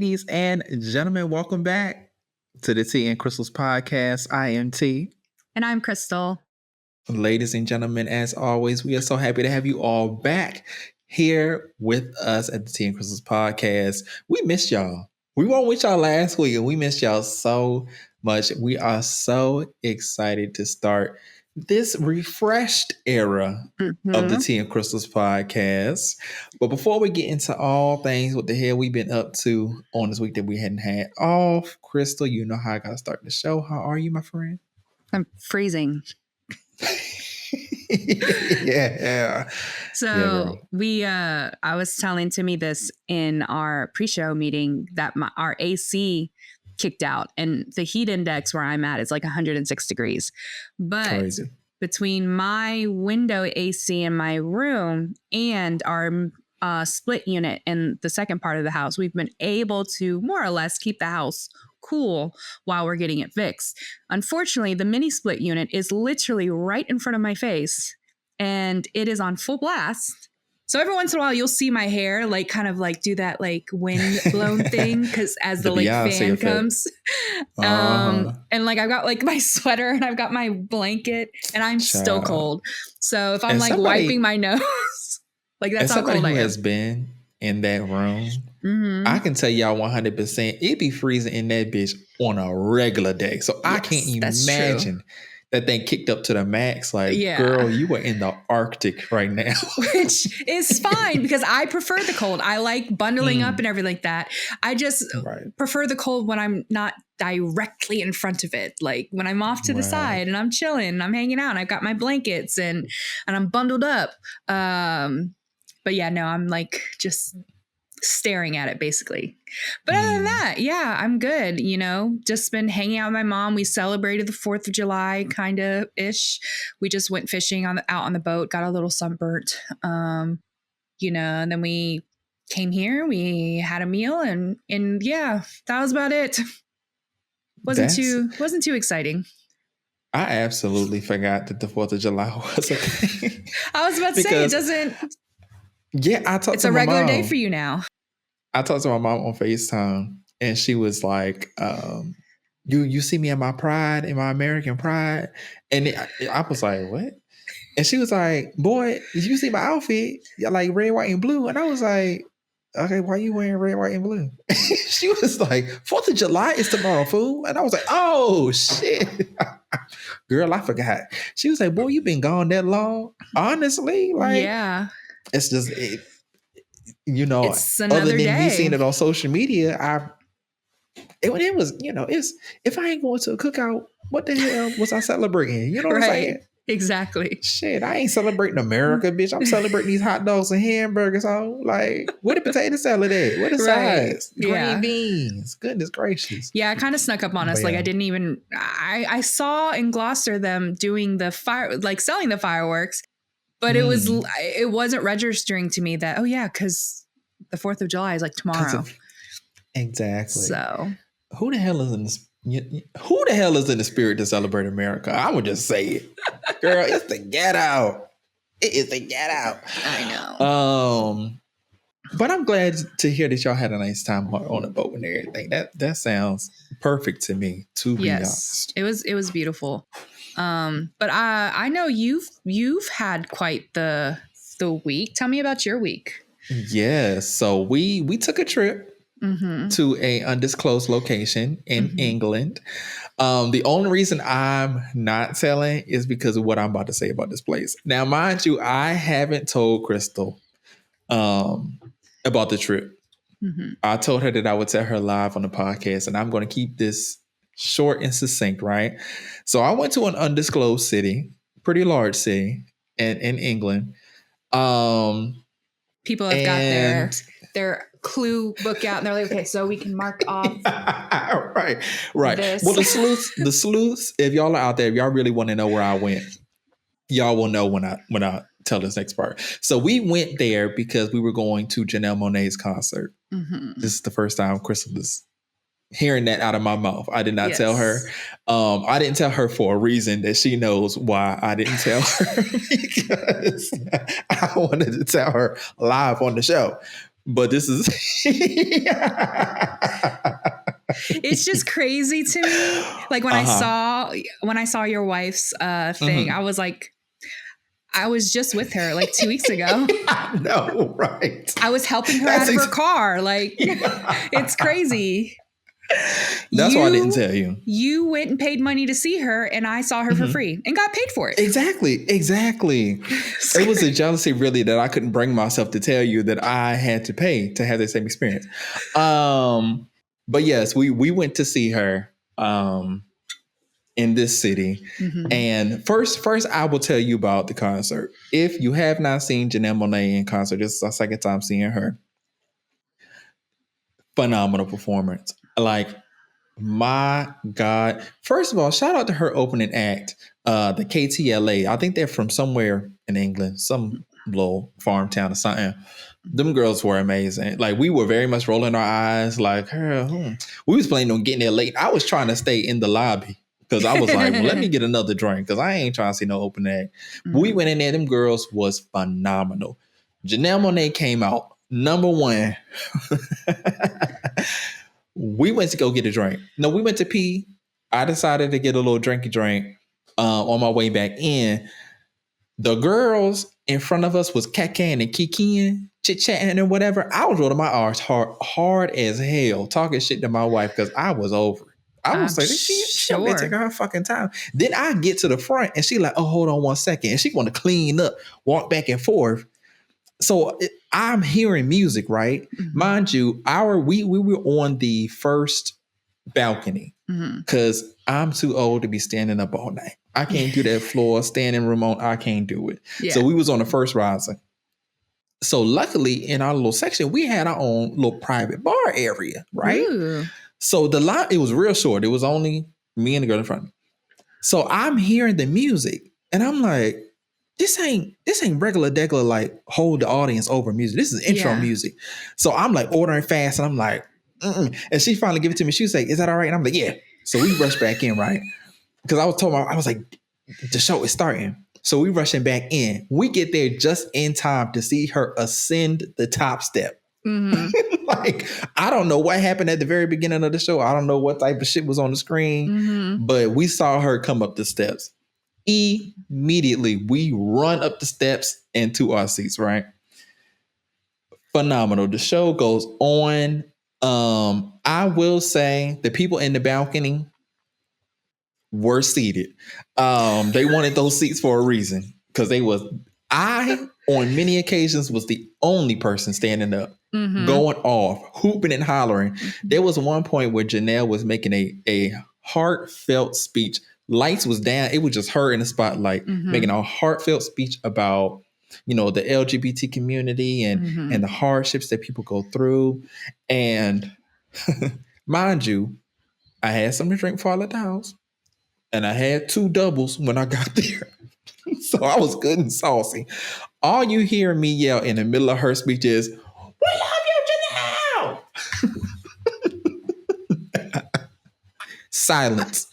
Ladies and gentlemen, welcome back to the Tea and Crystals podcast. I am T. And I'm Crystal. Ladies and gentlemen, as always, we are so happy to have you all back here with us at the Tea and Crystals podcast. We missed y'all. We weren't with y'all last week, and we missed y'all so much. We are so excited to start this refreshed era of the Tea and Crystals podcast. But before we get into all things, what the hell we've been up to on this week that we hadn't had off, Crystal, you know how I got to start the show. How are you, my friend? I'm freezing. Yeah. So I was telling Timmy this in our pre-show meeting that our AC kicked out and the heat index where I'm at is like 106 degrees. But crazy. Between my window AC in my room and our split unit in the second part of the house, we've been able to more or less keep the house cool while we're getting it fixed. Unfortunately, the mini split unit is literally right in front of my face and it is on full blast. So every once in a while you'll see my hair like kind of like do that like wind blown thing because as the like fan comes. And like I've got like my sweater and I've got my blanket and I'm still cold. So if I'm like wiping my nose, like that's how cold I am. Somebody who has been in that room, I can tell y'all 100% it be freezing in that bitch on a regular day. So I can't imagine that thing kicked up to the max. Like, girl, you were in the Arctic right now. Which is fine because I prefer the cold. I like bundling up and everything like that. I just prefer the cold when I'm not directly in front of it. Like when I'm off to the side and I'm chilling and I'm hanging out and I've got my blankets and I'm bundled up. But yeah, no, I'm like just staring at it basically. But other than that, yeah, I'm good. You know, just been hanging out with my mom. We celebrated the 4th of July kind of ish. We just went fishing out on the boat, got a little sunburnt. You know, and then we came here, we had a meal and yeah, that was about it. Wasn't too exciting. I absolutely forgot that the 4th of July was a thing. I was about to say it doesn't. Yeah, it's a regular day for you now. I talked to my mom on FaceTime and she was like, you see me in my pride, in my American pride? And I was like, what? And she was like, boy, did you see my outfit? Like red, white, and blue. And I was like, okay, why are you wearing red, white, and blue? She was like, 4th of July is tomorrow, fool. And I was like, oh, shit. Girl, I forgot. She was like, boy, you been gone that long? Honestly? Like, yeah. It's just, you know, it's another other than day. me seeing it on social media, it was, you know, if I ain't going to a cookout, what the hell was I celebrating? You know what I'm saying? Exactly. Shit, I ain't celebrating America, bitch. I'm celebrating these hot dogs and hamburgers. Oh, like, where the potato salad at? What the size? Green beans. Goodness gracious. Yeah, it kind of snuck up on us. Like I didn't even, I saw in Gloucester them doing the selling the fireworks. But it wasn't registering to me that, because the 4th of July is like tomorrow. Exactly. So who the hell is in the spirit to celebrate America? I would just say it. Girl, it's the ghetto. It is the ghetto. I know. But I'm glad to hear that y'all had a nice time on the boat and everything. That sounds perfect to me, to be honest. It was beautiful. But I know you've had quite the week. Tell me about your week. Yeah, so we took a trip to a undisclosed location in England. The only reason I'm not telling is because of what I'm about to say about this place. Now, mind you, I haven't told Crystal about the trip. I told her that I would tell her live on the podcast, and I'm going to keep this short and succinct, right? So I went to an undisclosed city, pretty large city in England. People have got their clue book out and they're like, okay, so we can mark off. Right. This. Well, the sleuths, if y'all are out there, if y'all really want to know where I went, y'all will know when I tell this next part. So we went there because we were going to Janelle Monáe's concert. This is the first time Crystal is hearing that out of my mouth. I did not tell her. I didn't tell her for a reason that she knows why I didn't tell her, because I wanted to tell her live on the show. But this is It's just crazy to me. Like when I saw your wife's thing, I was like, I was just with her like 2 weeks ago. I know, right? I was helping her out of her car. Like, it's crazy. That's why I didn't tell you. You went and paid money to see her, and I saw her for free and got paid for it. Exactly. It was a jealousy, really, that I couldn't bring myself to tell you that I had to pay to have the same experience. But yes, we went to see her in this city. And first, I will tell you about the concert. If you have not seen Janelle Monáe in concert, this is our second time seeing her. Phenomenal performance. Like, my God. First of all, shout out to her opening act, the KTLA. I think they're from somewhere in England, some little farm town or something. Them girls were amazing. Like, we were very much rolling our eyes. Like, we was planning on getting there late. I was trying to stay in the lobby because I was like, well, let me get another drink because I ain't trying to see no open act. We went in there. Them girls was phenomenal. Janelle Monáe came out number one. We went to go get a drink. No, we went to pee. I decided to get a little drinky drink on my way back in. The girls in front of us was cacaing and kikiing, chit-chatting and whatever. I was rolling my R's hard as hell, talking shit to my wife because I was over it. I was like, she'll be taking her fucking time. Then I get to the front and she like, oh, hold on 1 second. And she want to clean up, walk back and forth. So I'm hearing music, right? Mind you, we were on the first balcony because I'm too old to be standing up all night. I can't do that floor standing room on. I can't do it. Yeah. So we was on the first riser. So luckily in our little section, we had our own little private bar area, right? Ooh. So the line, it was real short. It was only me and the girl in front of me. So I'm hearing the music and I'm like, this ain't regular degular, like hold the audience over music. This is intro music. So I'm like ordering fast and I'm like, and she finally gave it to me. She was like, is that all right? And I'm like, yeah. So we rushed back in, right? Because I was like, the show is starting. So we rushing back in. We get there just in time to see her ascend the top step. Like, I don't know what happened at the very beginning of the show. I don't know what type of shit was on the screen, but we saw her come up the steps. Immediately, we run up the steps into our seats, right? Phenomenal. The show goes on. I will say the people in the balcony were seated. They wanted those seats for a reason because I on many occasions was the only person standing up, going off, hooping and hollering. There was one point where Janelle was making a heartfelt speech. Lights was down. It was just her in the spotlight, making a heartfelt speech about, the LGBT community and the hardships that people go through. And mind you, I had something to drink before I left the house. And I had 2 doubles when I got there. So I was good and saucy. All you hear me yell in the middle of her speech is, "We love you, Janelle!" Silence.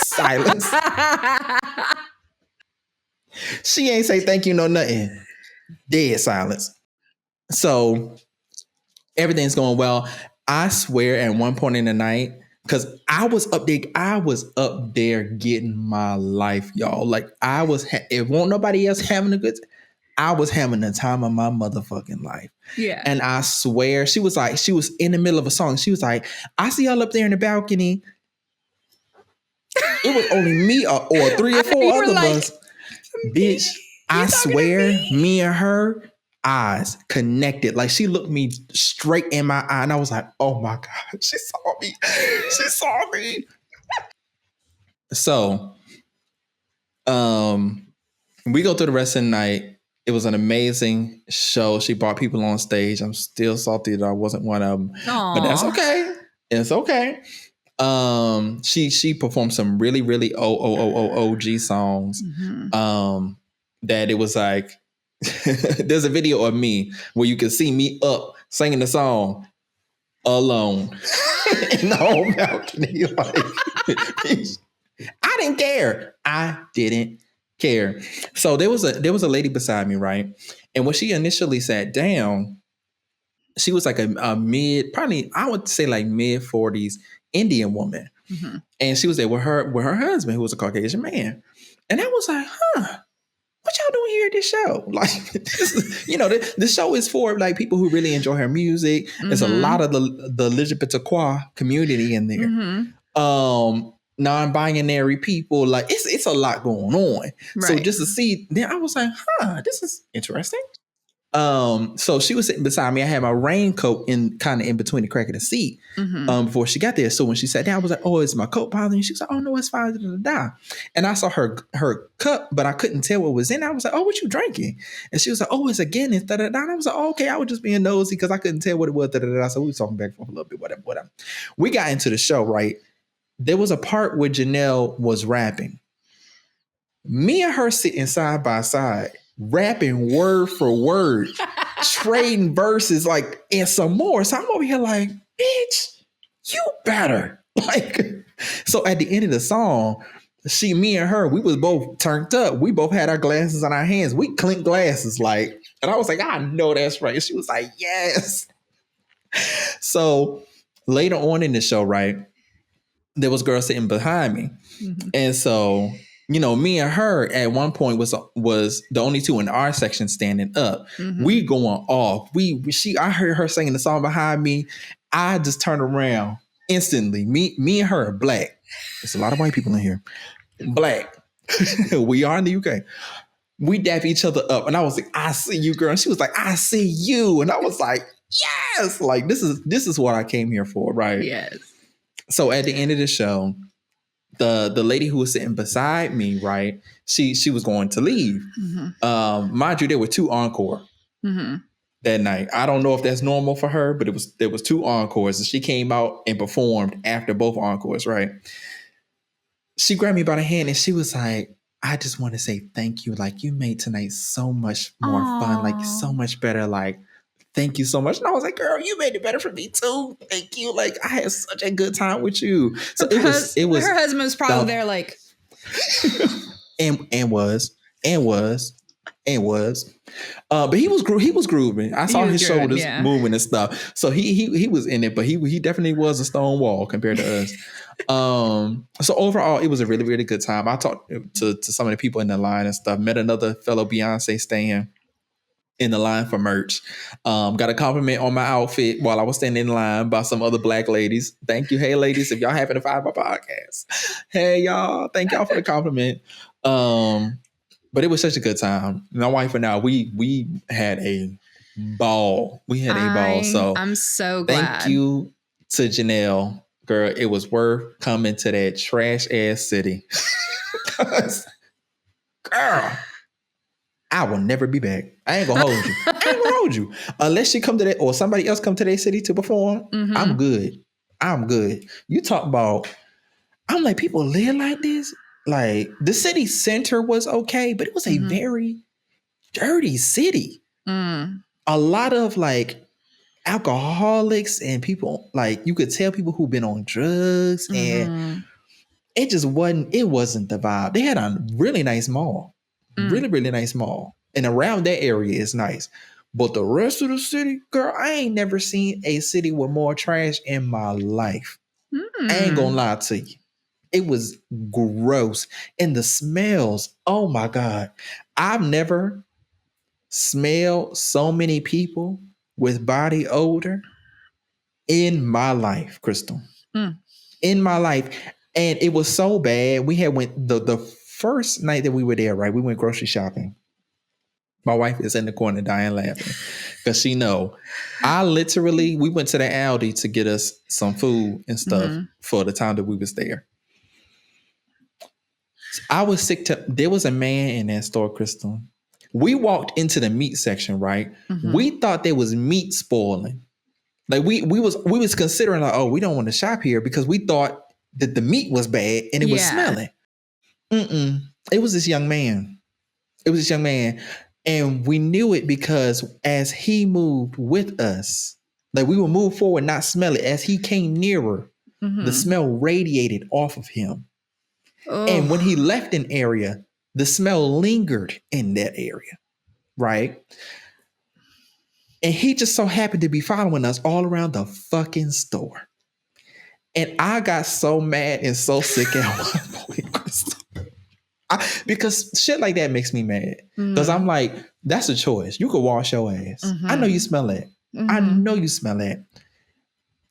Silence. She ain't say thank you, no nothing. Dead silence. So everything's going well. I swear at one point in the night, because I was up there getting my life, y'all. Like it won't nobody else having a good time. I was having the time of my motherfucking life. Yeah. And I swear, she was in the middle of a song. She was like, I see y'all up there in the balcony. It was only me or 3 or 4 other of us. Bitch, I swear, me and her eyes connected. Like, she looked me straight in my eye and I was like, oh my God, she saw me. She saw me. So, we go through the rest of the night. It was an amazing show. She brought people on stage. I'm still salty that I wasn't one of them. Aww. But that's okay. It's okay. She performed some really, really OG songs. That it was like, there's a video of me where you can see me up singing the song alone in the whole balcony. Like, I didn't care. I didn't care. So there was a lady beside me, right? And when she initially sat down, She was like a mid, probably I would say like mid 40s Indian woman. Mm-hmm. And she was there with her husband, who was a Caucasian man. And I was like, what y'all doing here at this show? Like, this show is for like people who really enjoy her music. There's a lot of the LGBTQ community in there. Non-binary people, like it's a lot going on. Right. So just to see, then I was like, this is interesting. So she was sitting beside me. I had my raincoat kind of in between the crack of the seat before she got there. So when she sat down, I was like, oh, is my coat bothering you? She was like, oh, no, it's fine. And I saw her cup, but I couldn't tell what was in it. I was like, oh, what you drinking? And she was like, oh, it's a Guinness. And I was like, oh, okay, I was just being nosy because I couldn't tell what it was. So we were talking back and forth a little bit, whatever. We got into the show, right? There was a part where Janelle was rapping. Me and her sitting side by side, rapping word for word, trading verses, like, and some more. So I'm over here like, bitch, you better. Like, so at the end of the song, me and her, we was both turned up. We both had our glasses on our hands. We clinked glasses, like, and I was like, I know that's right. And she was like, yes. So later on in the show, right, there was a girl sitting behind me. And so, me and her at one point was the only two in our section standing up. We going off. I heard her singing the song behind me. I just turned around instantly. Me and her are black. There's a lot of white people in here. Black. We are in the UK. We dap each other up. And I was like, I see you, girl. And she was like, I see you. And I was like, yes. Like, this is what I came here for, right? Yes. So at the end of the show, the lady who was sitting beside me, right, she was going to leave. Mind you, there were two encore that night. I don't know if that's normal for her, but there was two encores, and she came out and performed after both encores, right? She grabbed me by the hand and she was like, I just want to say thank you. Like, you made tonight so much more fun, like so much better. Like, thank you so much. And I was like, girl, you made it better for me too. Thank you. Like, I had such a good time with you. So it was her husband was probably there like and was. But he was grooving. I saw his shoulders moving and stuff. So he was in it, but he definitely was a stone wall compared to us. So overall, it was a really, really good time. I talked to some of the people in the line and stuff, met another fellow Beyonce stan in the line for merch. Got a compliment on my outfit while I was standing in line by some other black ladies. Thank you. Hey, ladies, if y'all happen to find my podcast. Hey, y'all. Thank y'all for the compliment. But it was such a good time. My wife and I, we had a ball. So I'm so glad. Thank you to Janelle. Girl, it was worth coming to that trash ass city. Girl, I will never be back. I ain't gonna hold you. Unless you come to that or somebody else come to their city to perform, I'm good. You talk about, I'm like, people live like this? Like, the city center was okay, but it was a very dirty city. A lot of like alcoholics and people, like, you could tell people who've been on drugs, and it wasn't the vibe. They had a really nice mall. Really, really nice mall. And around that area is nice. But the rest of the city, girl, I ain't never seen a city with more trash in my life. I ain't gonna lie to you. It was gross. And the smells, oh my God. I've never smelled so many people with body odor in my life, Crystal. In my life. And it was so bad. We had went the first night that we were there, right? We went grocery shopping. My wife is in the corner dying laughing because she know we went to the Aldi to get us some food and stuff for the time that we was there. I was sick there was a man in that store, Crystal. We walked into the meat section, right? We thought there was meat spoiling. Like we was considering like, oh, we don't want to shop here because we thought that the meat was bad and it was smelling. It was this young man. And we knew it because as he moved with us, like we would move forward, not smell it. As he came nearer, the smell radiated off of him. And when he left an area, the smell lingered in that area, right? And he just so happened to be following us all around the fucking store. And I got so mad and so sick at one point, Crystal. Because shit like that makes me mad. Because I'm like, that's a choice. You could wash your ass. I know you smell that. I know you smell that.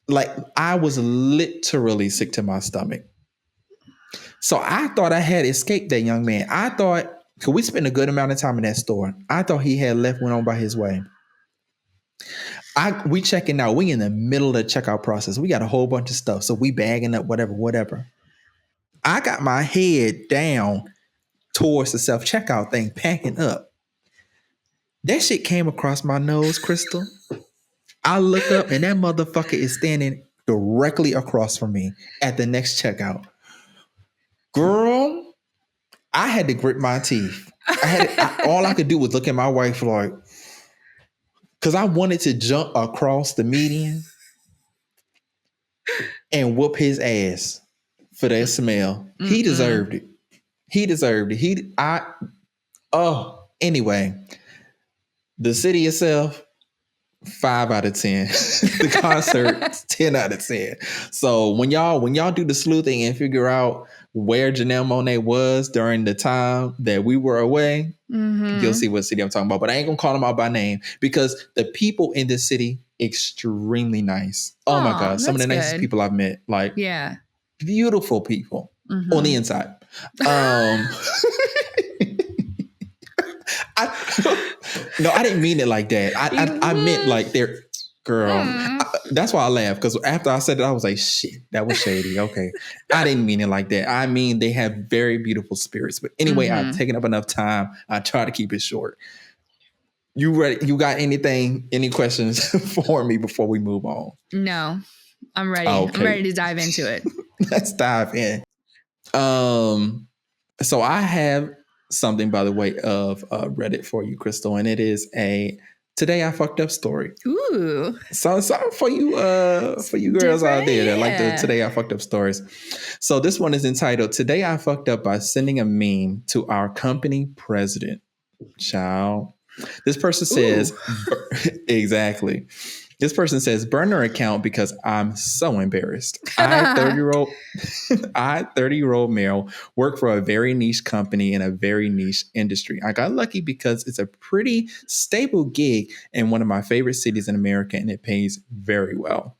Like, I was literally sick to my stomach. So I thought I had escaped that young man. I thought, because we spent a good amount of time in that store, I thought he had left, went on by his way. We checking out. We in the middle of the checkout process. We got a whole bunch of stuff. So we bagging up whatever. I got my head down towards the self-checkout thing, packing up. That shit came across my nose, Crystal. I look up and that motherfucker is standing directly across from me at the next checkout. Girl, I had to grit my teeth. All I could do was look at my wife like, because I wanted to jump across the median and whoop his ass for that smell. He deserved it. Anyway, the city itself, 5 out of 10. The concert, 10 out of 10. So when y'all do the sleuthing and figure out where Janelle Monáe was during the time that we were away, you'll see what city I'm talking about. But I ain't gonna call them out by name because the people in this city extremely nice. Oh my God, some of the nicest people I've met. Like, yeah, beautiful people on the inside. No, I didn't mean it like that. I meant like they're, girl. That's why I laughed, because after I said it, I was like, shit, that was shady. Okay. I didn't mean it like that. I mean, they have very beautiful spirits. But anyway, I've taken up enough time. I try to keep it short. You ready? You got any questions for me before we move on? No, I'm ready. Okay. I'm ready to dive into it. Let's dive in. So I have something by the way of Reddit for you, Crystal, and it is a Today I Fucked Up story. Ooh. So sorry for you girls out there that like the Today I Fucked Up stories. So this one is entitled Today I Fucked Up by Sending a Meme to Our Company President. Child. This person says, exactly. This person says, burner account because I'm so embarrassed. I, 30-year-old male, work for a very niche company in a very niche industry. I got lucky because it's a pretty stable gig in one of my favorite cities in America, and it pays very well.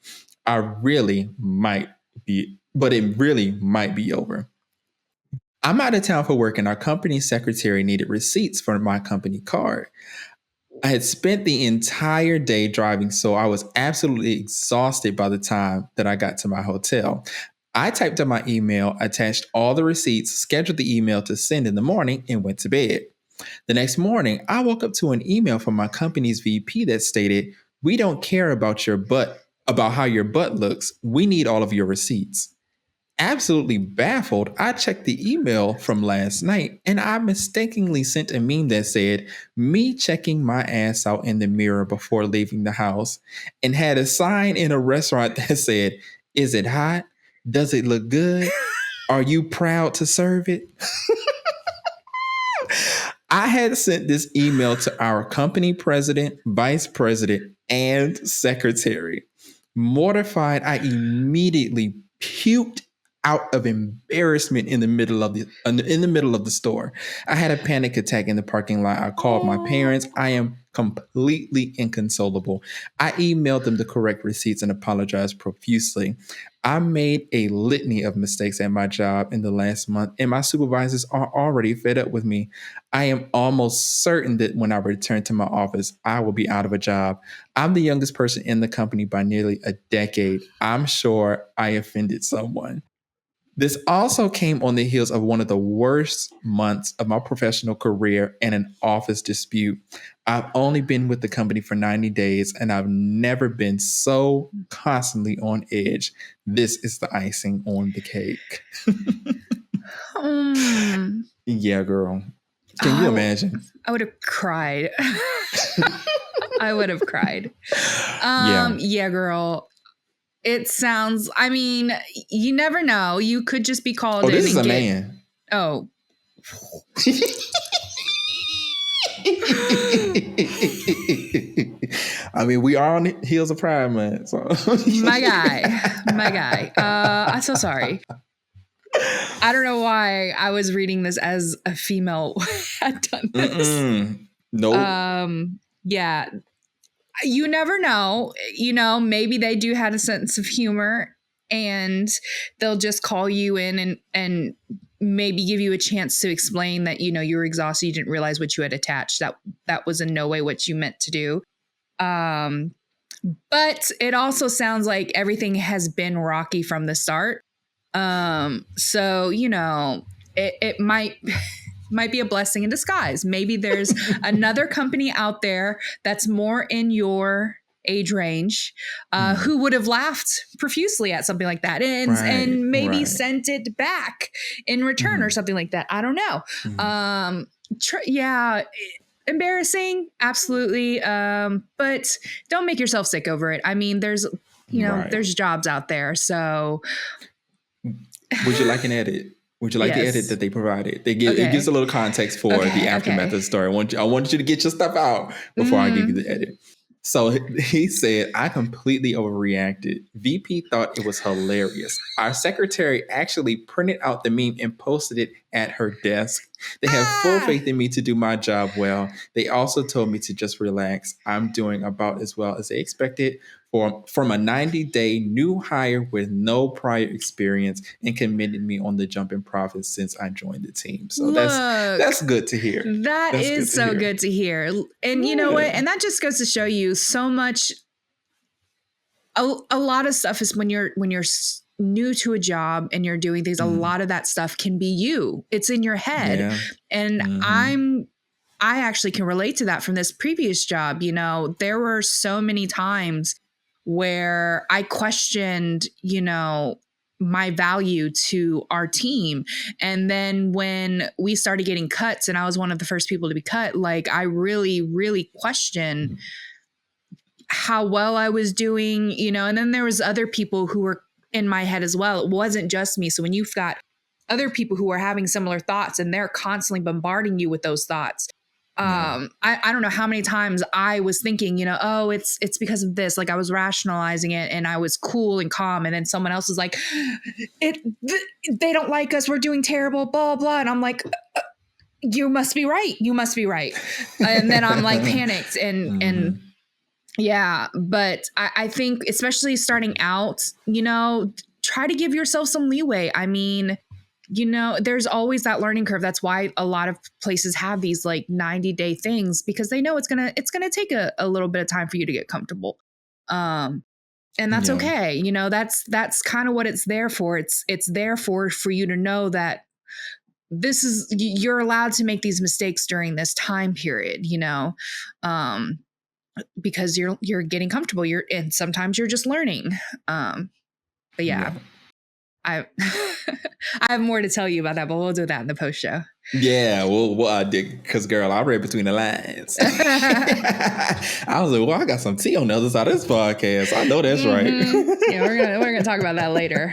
It really might be over. I'm out of town for work, and our company secretary needed receipts for my company card. I had spent the entire day driving, so I was absolutely exhausted by the time that I got to my hotel. I typed up my email, attached all the receipts, scheduled the email to send in the morning, and went to bed. The next morning, I woke up to an email from my company's VP that stated, "We don't care about how your butt looks. We need all of your receipts." Absolutely baffled, I checked the email from last night and I mistakenly sent a meme that said, "Me checking my ass out in the mirror before leaving the house," and had a sign in a restaurant that said, "Is it hot? Does it look good? Are you proud to serve it?" I had sent this email to our company president, vice president, and secretary. Mortified, I immediately puked out of embarrassment in the middle of the store. I had a panic attack in the parking lot. I called my parents. I am completely inconsolable. I emailed them the correct receipts and apologized profusely. I made a litany of mistakes at my job in the last month, and my supervisors are already fed up with me. I am almost certain that when I return to my office, I will be out of a job. I'm the youngest person in the company by nearly a decade. I'm sure I offended someone. This also came on the heels of one of the worst months of my professional career and an office dispute. I've only been with the company for 90 days and I've never been so constantly on edge. This is the icing on the cake. Yeah, girl. Can you imagine? I would have cried. I would have cried. Yeah, girl. It sounds, I mean, you never know. You could just be called in. This is a man. Oh. I mean, we are on the heels of Pride Month. So. My guy. I'm so sorry. I don't know why I was reading this as a female had done this. Nope. Yeah. You never know. You know, maybe they do have a sense of humor and they'll just call you in and maybe give you a chance to explain that, you know, you were exhausted. You didn't realize what you had attached. That was in no way what you meant to do. But it also sounds like everything has been rocky from the start. So, you know, it might be a blessing in disguise. Maybe there's another company out there that's more in your age range who would have laughed profusely at something like that and maybe sent it back in return or something like that. I don't know. Yeah. Embarrassing, absolutely. But don't make yourself sick over it. I mean, there's there's jobs out there. So would you like an edit? Would you like the edit that they provided? It gives a little context for the aftermath of the story. I want you to get your stuff out before I give you the edit. So he said, I completely overreacted. VP thought it was hilarious. Our secretary actually printed out the meme and posted it at her desk. They have full faith in me to do my job well. They also told me to just relax. I'm doing about as well as they expected from a 90-day new hire with no prior experience and commended me on the jump in profits since I joined the team. So that's good to hear. That is so good to hear. And you know what? And that just goes to show you so much. A lot of stuff is when you're new to a job and you're doing things, a lot of that stuff can be you. It's in your head. Yeah. And I actually can relate to that from this previous job. You know, there were so many times where I questioned, you know, my value to our team. And then when we started getting cuts and I was one of the first people to be cut, like I really, really questioned how well I was doing, you know, and then there was other people who were in my head as well. It wasn't just me. So when you've got other people who are having similar thoughts and they're constantly bombarding you with those thoughts, I don't know how many times I was thinking, you know, oh, it's because of this. Like I was rationalizing it and I was cool and calm. And then someone else is like, they don't like us. We're doing terrible, blah, blah. And I'm like, you must be right. You must be right. And then I'm like panicked and yeah. But I think especially starting out, you know, try to give yourself some leeway. I mean, you know, there's always that learning curve. That's why a lot of places have these like 90-day things because they know it's gonna take a little bit of time for you to get comfortable. And that's okay. You know, that's kind of what it's there for. It's there for you to know that you're allowed to make these mistakes during this time period, you know, because you're getting comfortable. And sometimes you're just learning. But yeah. I have more to tell you about that, but we'll do that in the post show. Yeah, well, I did because, girl, I read between the lines. I was like, well, I got some tea on the other side of this podcast. I know that's right. Yeah, we're gonna talk about that later.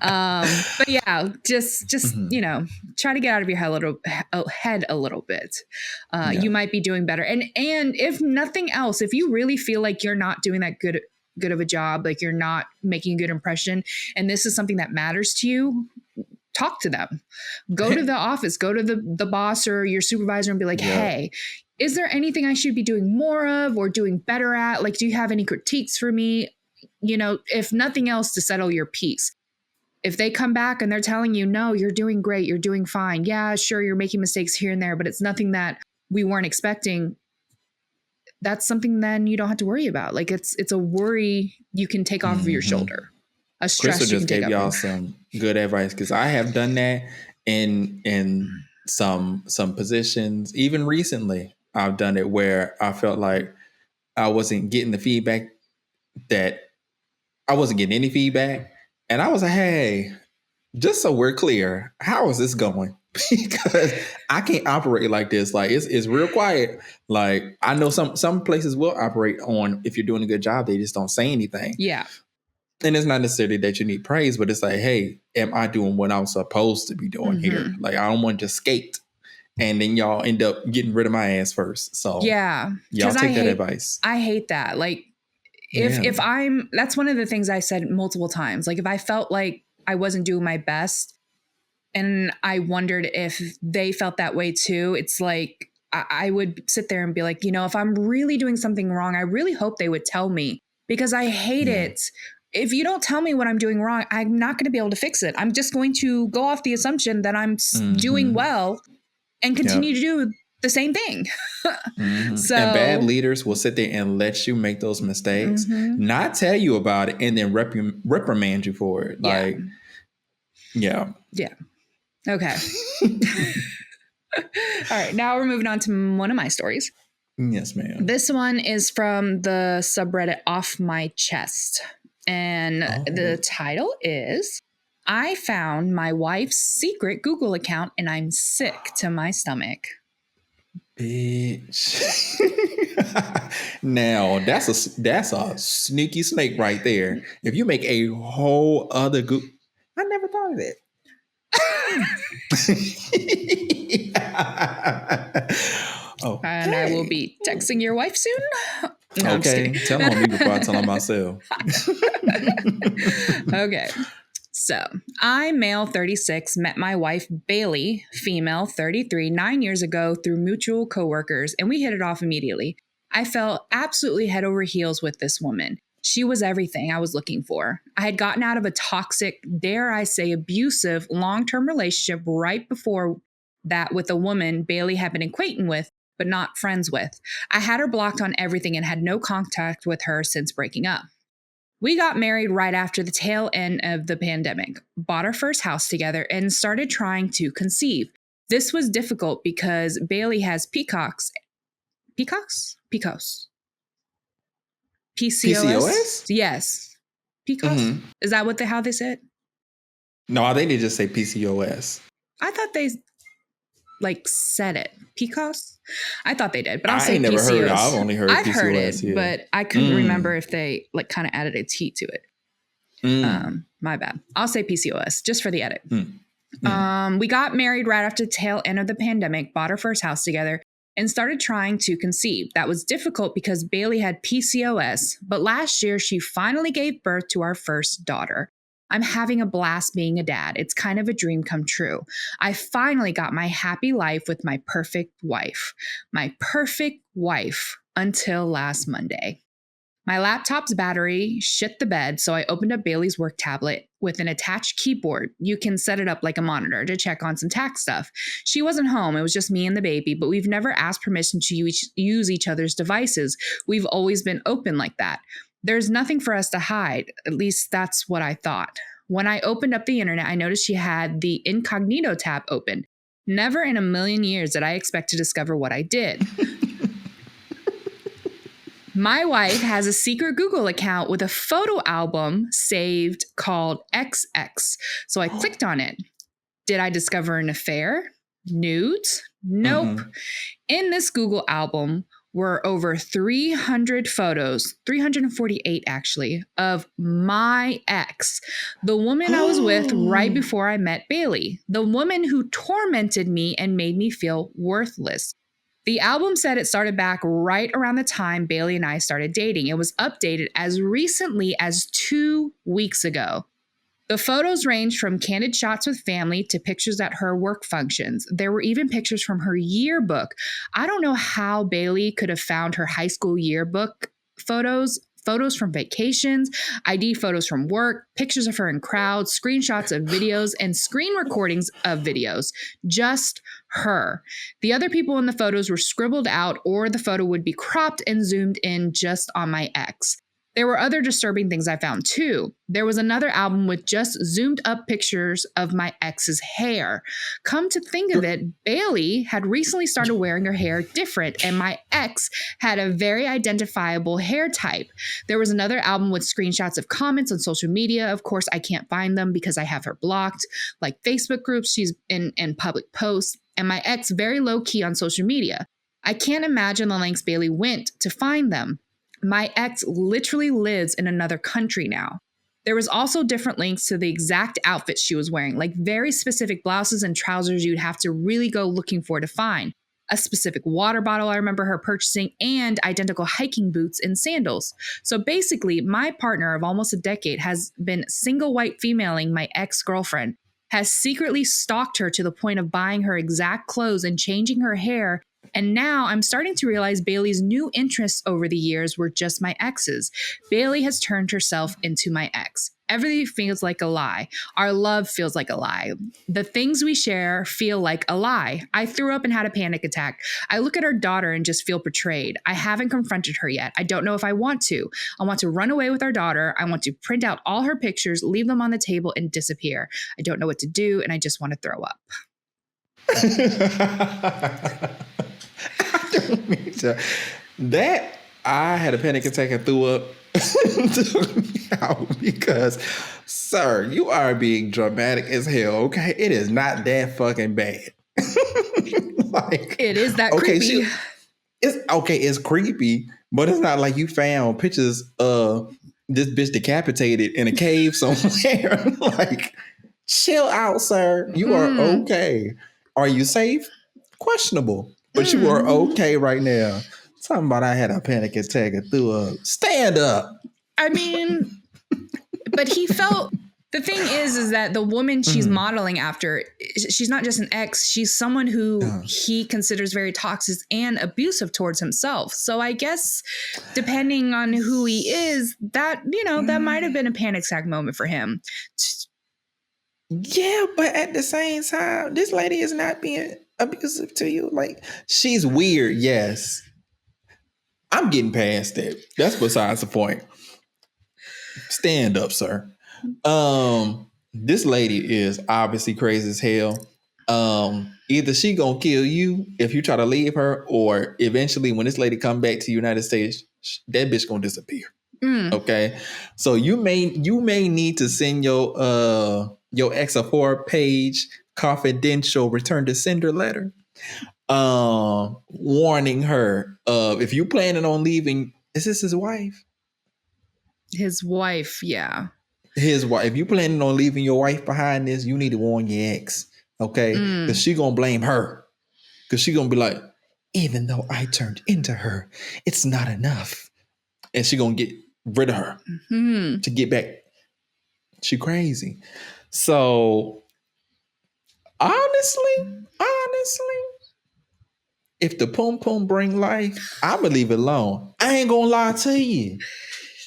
But yeah, just you know, try to get out of your head a little bit. You might be doing better, and if nothing else, if you really feel like you're not doing that good of a job, like you're not making a good impression, and this is something that matters to you, talk to them. Go to the office, go to the boss or your supervisor and be like, hey, is there anything I should be doing more of or doing better at? Like, do you have any critiques for me? You know, if nothing else, to settle your peace. If they come back and they're telling you, no, you're doing great, you're doing fine. Yeah, sure, you're making mistakes here and there, but it's nothing that we weren't expecting. That's something then you don't have to worry about. Like it's a worry you can take off of your shoulder. A stress Crystal just gave y'all some good advice because I have done that in some positions. Even recently, I've done it where I felt like I wasn't getting the feedback that I wasn't getting any feedback. And I was like, hey, just so we're clear, how is this going? Because I can't operate like this. Like it's real quiet. Like I know some places will operate on if you're doing a good job, they just don't say anything. Yeah. And it's not necessarily that you need praise, but it's like, hey, am I doing what I'm supposed to be doing here? Like I don't want to just skate and then y'all end up getting rid of my ass first. So Yeah. y'all take that advice. I hate that. Like if that's one of the things I said multiple times. Like if I felt like I wasn't doing my best and I wondered if they felt that way too, it's like I would sit there and be like, if I'm really doing something wrong, I really hope they would tell me, because I hate it. If you don't tell me what I'm doing wrong, I'm not going to be able to fix it. I'm just going to go off the assumption that I'm doing well and continue to do the same thing. So, and bad leaders will sit there and let you make those mistakes, not tell you about it, and then reprimand you for it. Like, yeah. Okay. All right. Now we're moving on to one of my stories. Yes, ma'am. This one is from the subreddit Off My Chest. And the title is, I found my wife's secret Google account and I'm sick to my stomach. Bitch. Now that's a sneaky snake right there. If you make a whole other Google, I never thought of it. And I will be texting your wife soon. No, okay, tell on me before I tell on myself. Okay. So I, male 36, met my wife Bailey, female 33, 9 years ago through mutual coworkers, and we hit it off immediately. I fell absolutely head over heels with this woman. She was everything I was looking for. I had gotten out of a toxic, dare I say, abusive, long-term relationship right before that with a woman Bailey had been acquainted with, but not friends with. I had her blocked on everything and had no contact with her since breaking up. We got married right after the tail end of the pandemic, bought our first house together, and started trying to conceive. This was difficult because Bailey has PCOS? PCOS? Yes. PCOS? Mm-hmm. Is that how they say it? No, I think they just say PCOS. I thought they said it. PCOS? I thought they did, but I'll I say ain't never PCOS. heard it. I've only heard PCOS. I've heard it, but I couldn't remember if they kind of added a T to it. My bad. I'll say PCOS just for the edit. We got married right after the tail end of the pandemic, bought our first house together, and started trying to conceive. That was difficult because Bailey had PCOS, but last year she finally gave birth to our first daughter. I'm having a blast being a dad. It's kind of a dream come true. I finally got my happy life with my perfect wife. My perfect wife until last Monday. My laptop's battery shit the bed, so I opened up Bailey's work tablet with an attached keyboard. You can set it up like a monitor to check on some tax stuff. She wasn't home. It was just me and the baby, but we've never asked permission to use each other's devices. We've always been open like that. There's nothing for us to hide. At least that's what I thought. When I opened up the internet, I noticed she had the incognito tab open. Never in a million years did I expect to discover what I did. My wife has a secret Google account with a photo album saved called XX. So I clicked on it. Did I discover an affair? Nudes? Nope. In this Google album were over 300 photos, 348 actually, of my ex, the woman I was with right before I met Bailey, the woman who tormented me and made me feel worthless. The album said it started back right around the time Bailey and I started dating. It was updated as recently as 2 weeks ago. The photos ranged from candid shots with family to pictures at her work functions. There were even pictures from her yearbook. I don't know how Bailey could have found her high school yearbook photos from vacations, ID photos from work, pictures of her in crowds, screenshots of videos, and screen recordings of videos. Just her. The other people in the photos were scribbled out, or the photo would be cropped and zoomed in just on my ex. There were other disturbing things I found too. There was another album with just zoomed up pictures of my ex's hair. Come to think of it, Bailey had recently started wearing her hair different, and my ex had a very identifiable hair type. There was another album with screenshots of comments on social media. Of course, I can't find them because I have her blocked, like Facebook groups she's in and public posts, and my ex very low key on social media. I can't imagine the lengths Bailey went to find them. My ex literally lives in another country now. There was also different links to the exact outfits she was wearing, like very specific blouses and trousers you'd have to really go looking for to find. A specific water bottle I remember her purchasing, and identical hiking boots and sandals. So basically, my partner of almost a decade has been single white femaling my ex-girlfriend, has secretly stalked her to the point of buying her exact clothes and changing her hair. And now I'm starting to realize Bailey's new interests over the years were just my ex's. Bailey has turned herself into my ex. Everything feels like a lie. Our love feels like a lie. The things we share feel like a lie. I threw up and had a panic attack. I look at our daughter and just feel betrayed. I haven't confronted her yet. I don't know if I want to. I want to run away with our daughter. I want to print out all her pictures, leave them on the table, and disappear. I don't know what to do, and I just want to throw up. I don't mean to. That I had a panic attack and threw up out because, sir, you are being dramatic as hell. Okay, it is not that fucking bad. Like, it is that creepy. It's creepy, but it's not like you found pictures of this bitch decapitated in a cave somewhere. Like, chill out, sir. You are okay. Are you safe? Questionable. But you are okay right now. Talking about I had a panic attack and threw up. Stand up. I mean, but he felt, the thing is that the woman she's modeling after, she's not just an ex, she's someone who he considers very toxic and abusive towards himself. So I guess depending on who he is, that, you know, that might have been a panic attack moment for him. Yeah, but at the same time, this lady is not being abusive to you. Like, she's weird, yes. I'm getting past that. That's besides the point. Stand up, sir. This lady is obviously crazy as hell. Either she gonna kill you if you try to leave her, or eventually when this lady come back to the United States, that bitch gonna disappear. Okay, so you may need to send your ex a 4-page confidential return to sender letter, warning her if you planning on leaving. Is this his wife? His wife, yeah. His wife. If you planning on leaving your wife behind this, you need to warn your ex, okay? Because she gonna blame her. Because she gonna be like, even though I turned into her, it's not enough, and she gonna get rid of her to get back. She crazy. So honestly, if the pum pum bring life, I'ma leave it alone. I ain't gonna lie to you.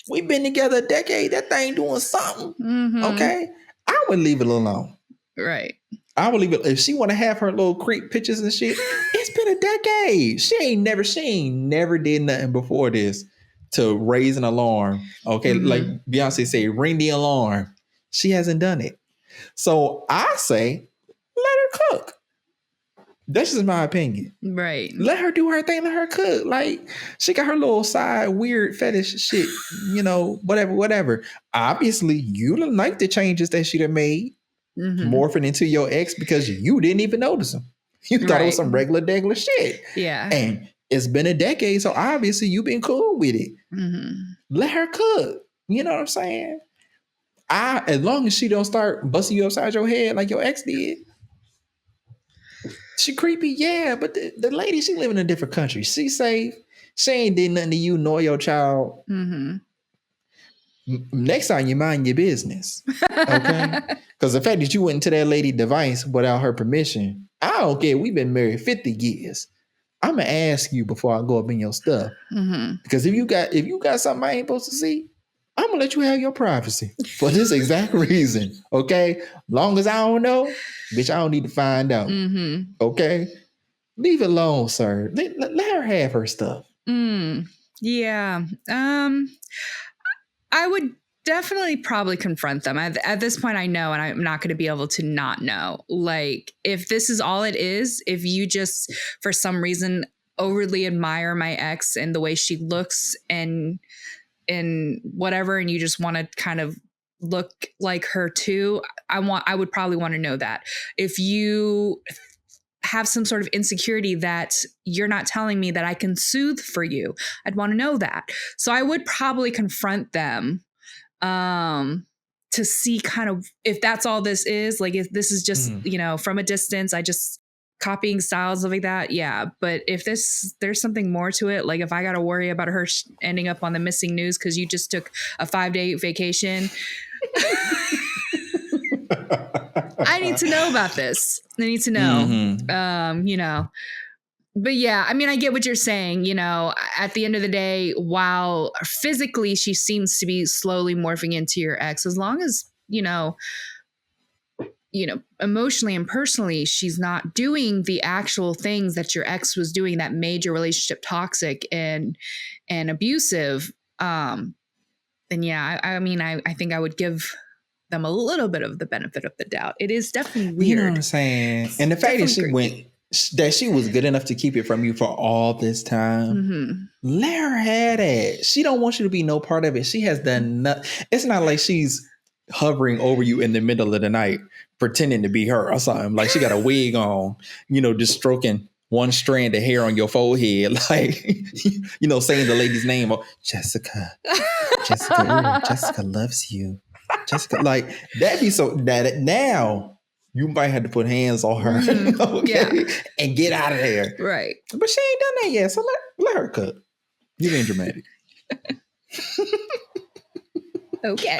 We've been together a decade. That thing doing something. Okay, I would leave it alone. Right. I would leave it. If she want to have her little creep pictures and shit, it's been a decade. She ain't never did nothing before this to raise an alarm. Okay, like Beyonce say, ring the alarm. She hasn't done it. So I say, let her cook. That's just my opinion. Right. Let her do her thing. Let her cook. Like, she got her little side weird fetish shit, you know, whatever. Obviously, you don't like the changes that she done made, morphing into your ex because you didn't even notice them. You thought it was some regular shit. Yeah. And it's been a decade, so obviously you've been cool with it. Let her cook. You know what I'm saying? As long as she don't start busting you upside your head like your ex did. She creepy, yeah, but the lady, she live in a different country. She safe. She ain't did nothing to you nor your child. Next time you mind your business, okay? Because the fact that you went into that lady device without her permission, I don't care. We've been married 50 years. I'm gonna ask you before I go up in your stuff. Because if you got something I ain't supposed to see, I'm gonna let you have your privacy for this exact reason. Okay, long as I don't know, bitch, I don't need to find out. Okay, leave it alone, sir. Let her have her stuff. Yeah. I would definitely probably confront them. At this point, I know, and I'm not going to be able to not know. Like, if this is all it is, if you just, for some reason, overly admire my ex and the way she looks and whatever, and you just want to kind of look like her too, I would probably want to know that. If you have some sort of insecurity that you're not telling me that I can soothe for you, I'd want to know that. So I would probably confront them. to see kind of if that's all this is, like if this is just, from a distance, I just copying styles like that. Yeah. But if there's something more to it, like if I got to worry about her ending up on the missing news because you just took a 5-day vacation, I need to know about this. I need to know, But yeah, I mean, I get what you're saying. At the end of the day, while physically she seems to be slowly morphing into your ex, as long as, emotionally and personally, she's not doing the actual things that your ex was doing that made your relationship toxic and abusive. Then yeah, I mean, I think I would give them a little bit of the benefit of the doubt. It is definitely weird. You know what I'm saying? And the fact that she was good enough to keep it from you for all this time, let her have it. She don't want you to be no part of it. She has done nothing. It's not like she's hovering over you in the middle of the night, pretending to be her or something. Like she got a wig on, just stroking one strand of hair on your forehead, like, saying the lady's name. Oh, Jessica, Jessica loves you. Jessica, like that'd be so that now you might have to put hands on her, and get out of there, right? But she ain't done that yet, so let her cook. You being dramatic. Okay.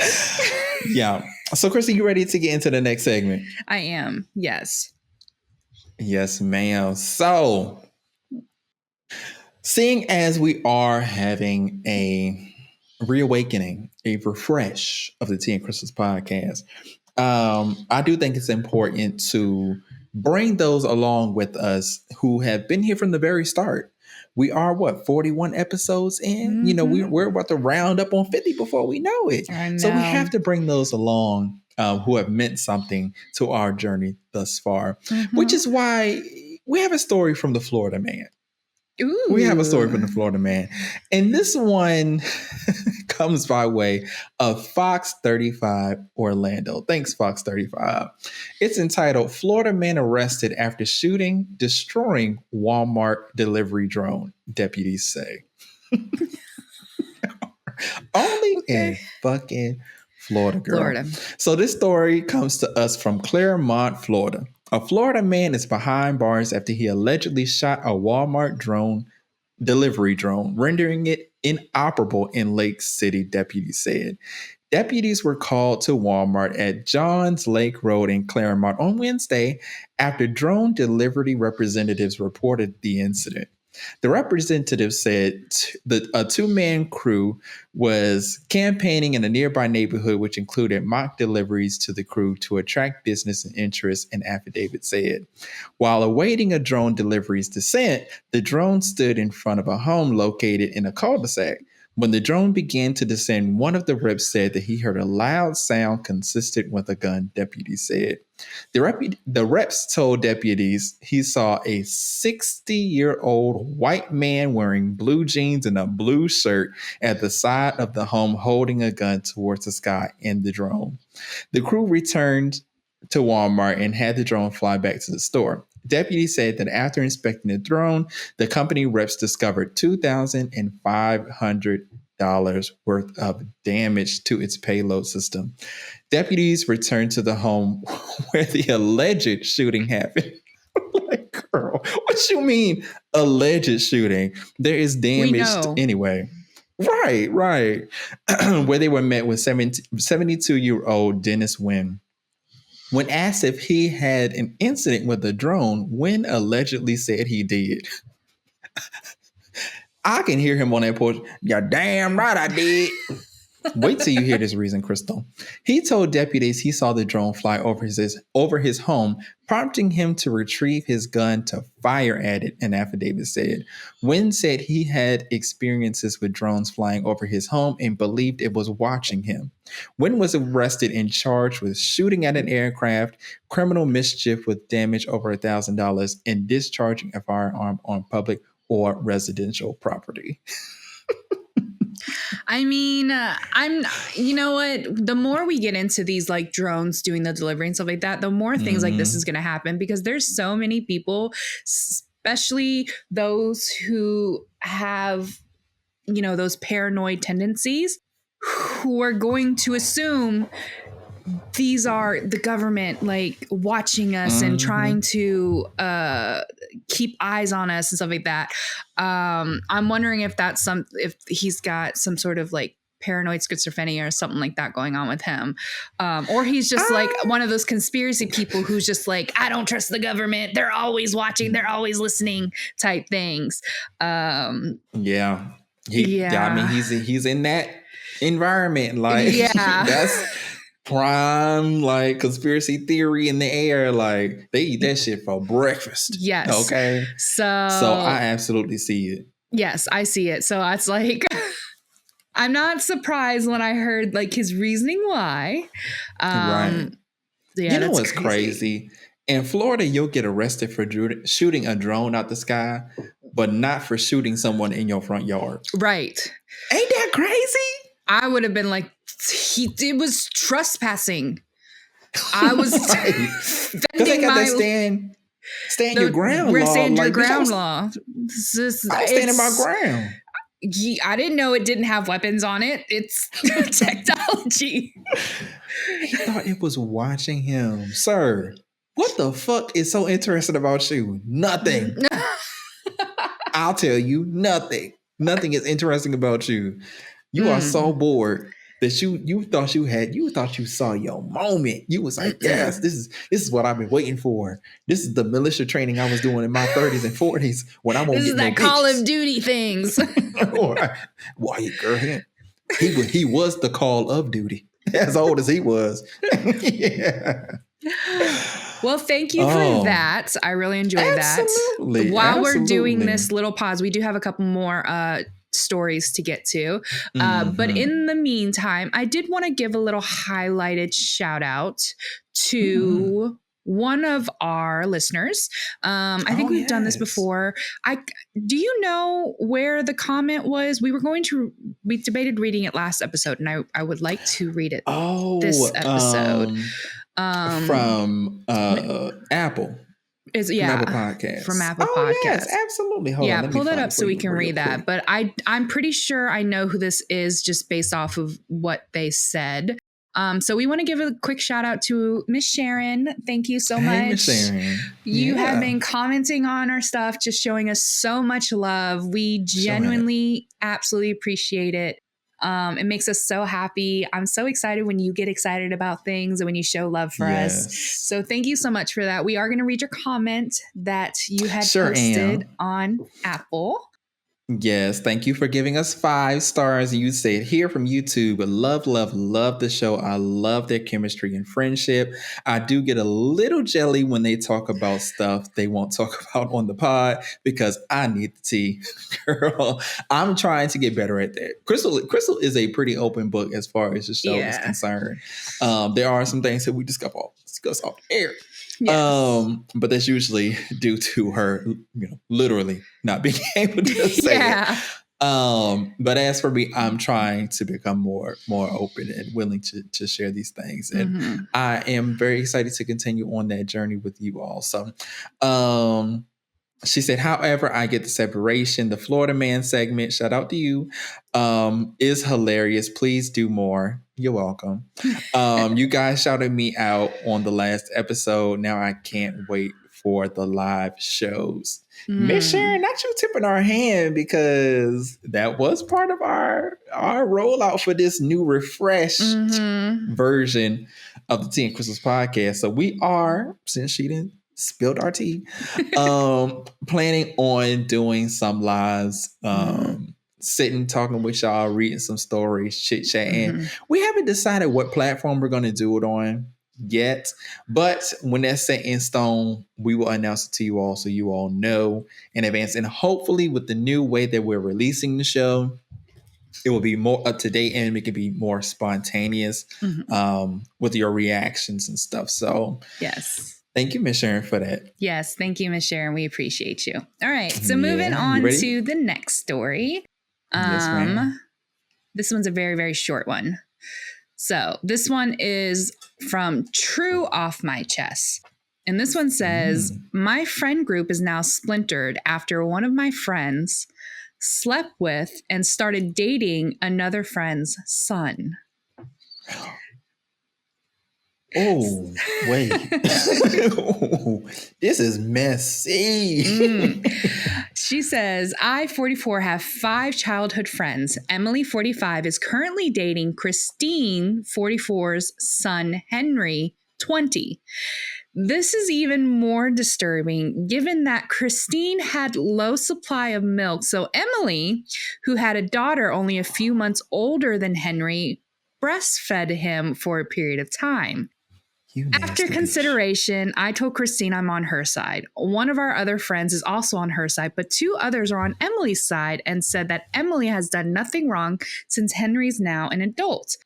Yeah. So, Chrissy, you ready to get into the next segment? I am. Yes. Yes, ma'am. So, seeing as we are having a reawakening, a refresh of the Tea and Crystals podcast, I do think it's important to bring those along with us who have been here from the very start. We are 41 episodes in? We're about to round up on 50 before we know it. So we have to bring those along who have meant something to our journey thus far, which is why we have a story from the Florida man. Ooh. We have a story from the Florida man. And this one comes by way of Fox 35 Orlando. Thanks, Fox 35. It's entitled Florida Man Arrested After Shooting, Destroying Walmart Delivery Drone, Deputies Say. Only in fucking Florida, girl. So this story comes to us from Claremont, Florida. A Florida man is behind bars after he allegedly shot a Walmart delivery drone, rendering it inoperable in Lake City, deputies said. Deputies were called to Walmart at Johns Lake Road in Claremont on Wednesday after drone delivery representatives reported the incident. The representative said a two-man crew was campaigning in a nearby neighborhood, which included mock deliveries to the crew to attract business and interest, an affidavit said. While awaiting a drone delivery's descent, the drone stood in front of a home located in a cul-de-sac. When the drone began to descend, one of the reps said that he heard a loud sound consistent with a gun, deputies said. The reps told deputies he saw a 60-year-old white man wearing blue jeans and a blue shirt at the side of the home holding a gun towards the sky in the drone. The crew returned to Walmart and had the drone fly back to the store. Deputies said that after inspecting the drone, the company reps discovered $2,500 worth of damage to its payload system. Deputies returned to the home where the alleged shooting happened. Like, girl, what you mean alleged shooting? There is damage anyway. Right. Where they were met with 72-year-old Dennis Wynn. When asked if he had an incident with a drone, Wynn allegedly said he did. I can hear him on that porch. You're damn right I did. Wait till you hear this reason, Crystal. He told deputies he saw the drone fly over his home, prompting him to retrieve his gun to fire at it, an affidavit said. Wynn said he had experiences with drones flying over his home and believed it was watching him. Wynn was arrested and charged with shooting at an aircraft, criminal mischief with damage over $1,000, and discharging a firearm on public or residential property. I mean, you know what? The more we get into these like drones doing the delivery and stuff like that, the more things like this is going to happen because there's so many people, especially those who have, those paranoid tendencies, who are going to assume these are the government like watching us and trying to keep eyes on us and stuff like that. I'm wondering if if he's got some sort of like paranoid schizophrenia or something like that going on with him, or he's just like one of those conspiracy people who's just like, I don't trust the government, they're always watching, they're always listening type things. I mean, he's in that environment, like that's prime like conspiracy theory in the air. Like they eat that shit for breakfast. Yes. Okay. So I absolutely see it. Yes, I see it. So it's like I'm not surprised when I heard like his reasoning why. Right. Yeah, you know what's crazy? In Florida, you'll get arrested for shooting a drone out the sky, but not for shooting someone in your front yard. Right. Ain't that crazy? I would have been like, it was trespassing. I was because they got that stand your ground law. Stand your ground law. I'm standing my ground. I didn't know it didn't have weapons on it. It's technology. He thought it was watching him. Sir, what the fuck is so interesting about you? Nothing. I'll tell you, nothing. Nothing is interesting about you. You are so bored that you thought you saw your moment. You was like, yes, this is what I've been waiting for. This is the militia training I was doing in my 30s and 40s when I'm gonna this get is that Call of Duty things. Why, girl? He was the Call of Duty as old as he was. Yeah. Well, thank you for that. I really enjoyed that. While we're doing this little pause, we do have a couple more stories to get to. But in the meantime, I did want to give a little highlighted shout out to one of our listeners. I think we've done this before. Do you know where the comment was? We debated reading it last episode, and I would like to read it this episode. From Apple. Apple Podcast. From Apple Podcast. Yes, absolutely. Hold on, pull that up so we can read that. But I'm pretty sure I know who this is just based off of what they said. So we want to give a quick shout out to Miss Sharon. Thank you so much. Miss Sharon. You have been commenting on our stuff, just showing us so much love. We genuinely absolutely appreciate it. It makes us so happy. I'm so excited when you get excited about things and when you show love for us. So thank you so much for that. We are going to read your comment that you had posted on Apple. Yes, thank you for giving us 5 stars. And you said here from YouTube, love the show. I love their chemistry and friendship. I do get a little jelly when they talk about stuff they won't talk about on the pod because I need the tea. Girl, I'm trying to get better at that. Crystal is a pretty open book as far as the show is concerned. There are some things that we discuss off air. Yes. But that's usually due to her, literally not being able to say it. But as for me, I'm trying to become more open and willing to share these things. And I am very excited to continue on that journey with you all. So, she said, however, I get the separation. The Florida Man segment, shout out to you, is hilarious. Please do more. You're welcome. You guys shouted me out on the last episode. Now I can't wait for the live shows. Miss Sharon, not you tipping our hand because that was part of our rollout for this new refreshed version of the Tea and Crystals podcast. So we are, since she didn't spilled our tea, planning on doing some lives, sitting, talking with y'all, reading some stories, chit-chatting. We haven't decided what platform we're going to do it on yet, but when that's set in stone, we will announce it to you all so you all know in advance. And hopefully with the new way that we're releasing the show, it will be more up to date and it can be more spontaneous with your reactions and stuff. So yes. Thank you, Miss Sharon, for that. Yes, thank you, Miss Sharon. We appreciate you. All right, so moving on to the next story. Yes, ma'am. This one's a very, very short one. So this one is from True Off My Chest. And this one says, my friend group is now splintered after one of my friends slept with and started dating another friend's son. Oh, wait. This is messy. She says, I, 44, have 5 childhood friends. Emily, 45, is currently dating Christine, 44's son, Henry, 20. This is even more disturbing given that Christine had low supply of milk. So Emily, who had a daughter only a few months older than Henry, breastfed him for a period of time. After consideration, I told Christine I'm on her side. One of our other friends is also on her side, but 2 others are on Emily's side and said that Emily has done nothing wrong since Henry's now an adult.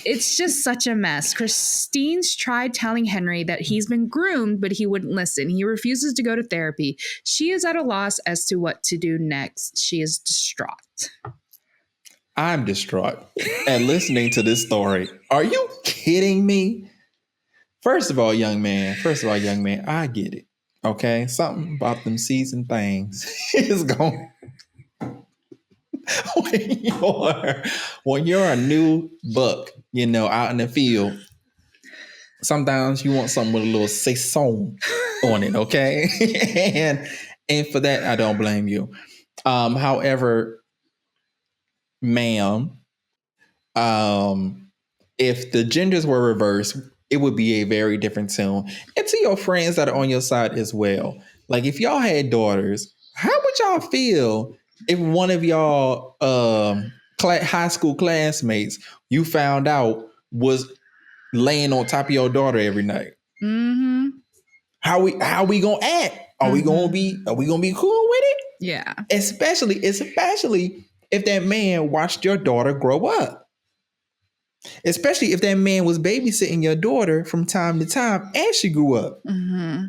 It's just such a mess. Christine's tried telling Henry that he's been groomed, but he wouldn't listen. He refuses to go to therapy. She is at a loss as to what to do next. She is distraught. I'm distraught at listening to this story. Are you kidding me? First of all, young man, I get it. Okay? Something about them seasoned things is going. When you're a new buck, out in the field, sometimes you want something with a little saison on it, okay? and for that, I don't blame you. However, ma'am, if the genders were reversed, it would be a very different tune. And to your friends that are on your side as well, like if y'all had daughters, how would y'all feel if one of y'all high school classmates you found out was laying on top of your daughter every night? Mm-hmm. How we gonna act? Are we gonna be cool with it? Yeah. Especially if that man watched your daughter grow up. Especially if that man was babysitting your daughter from time to time as she grew up. Mm-hmm.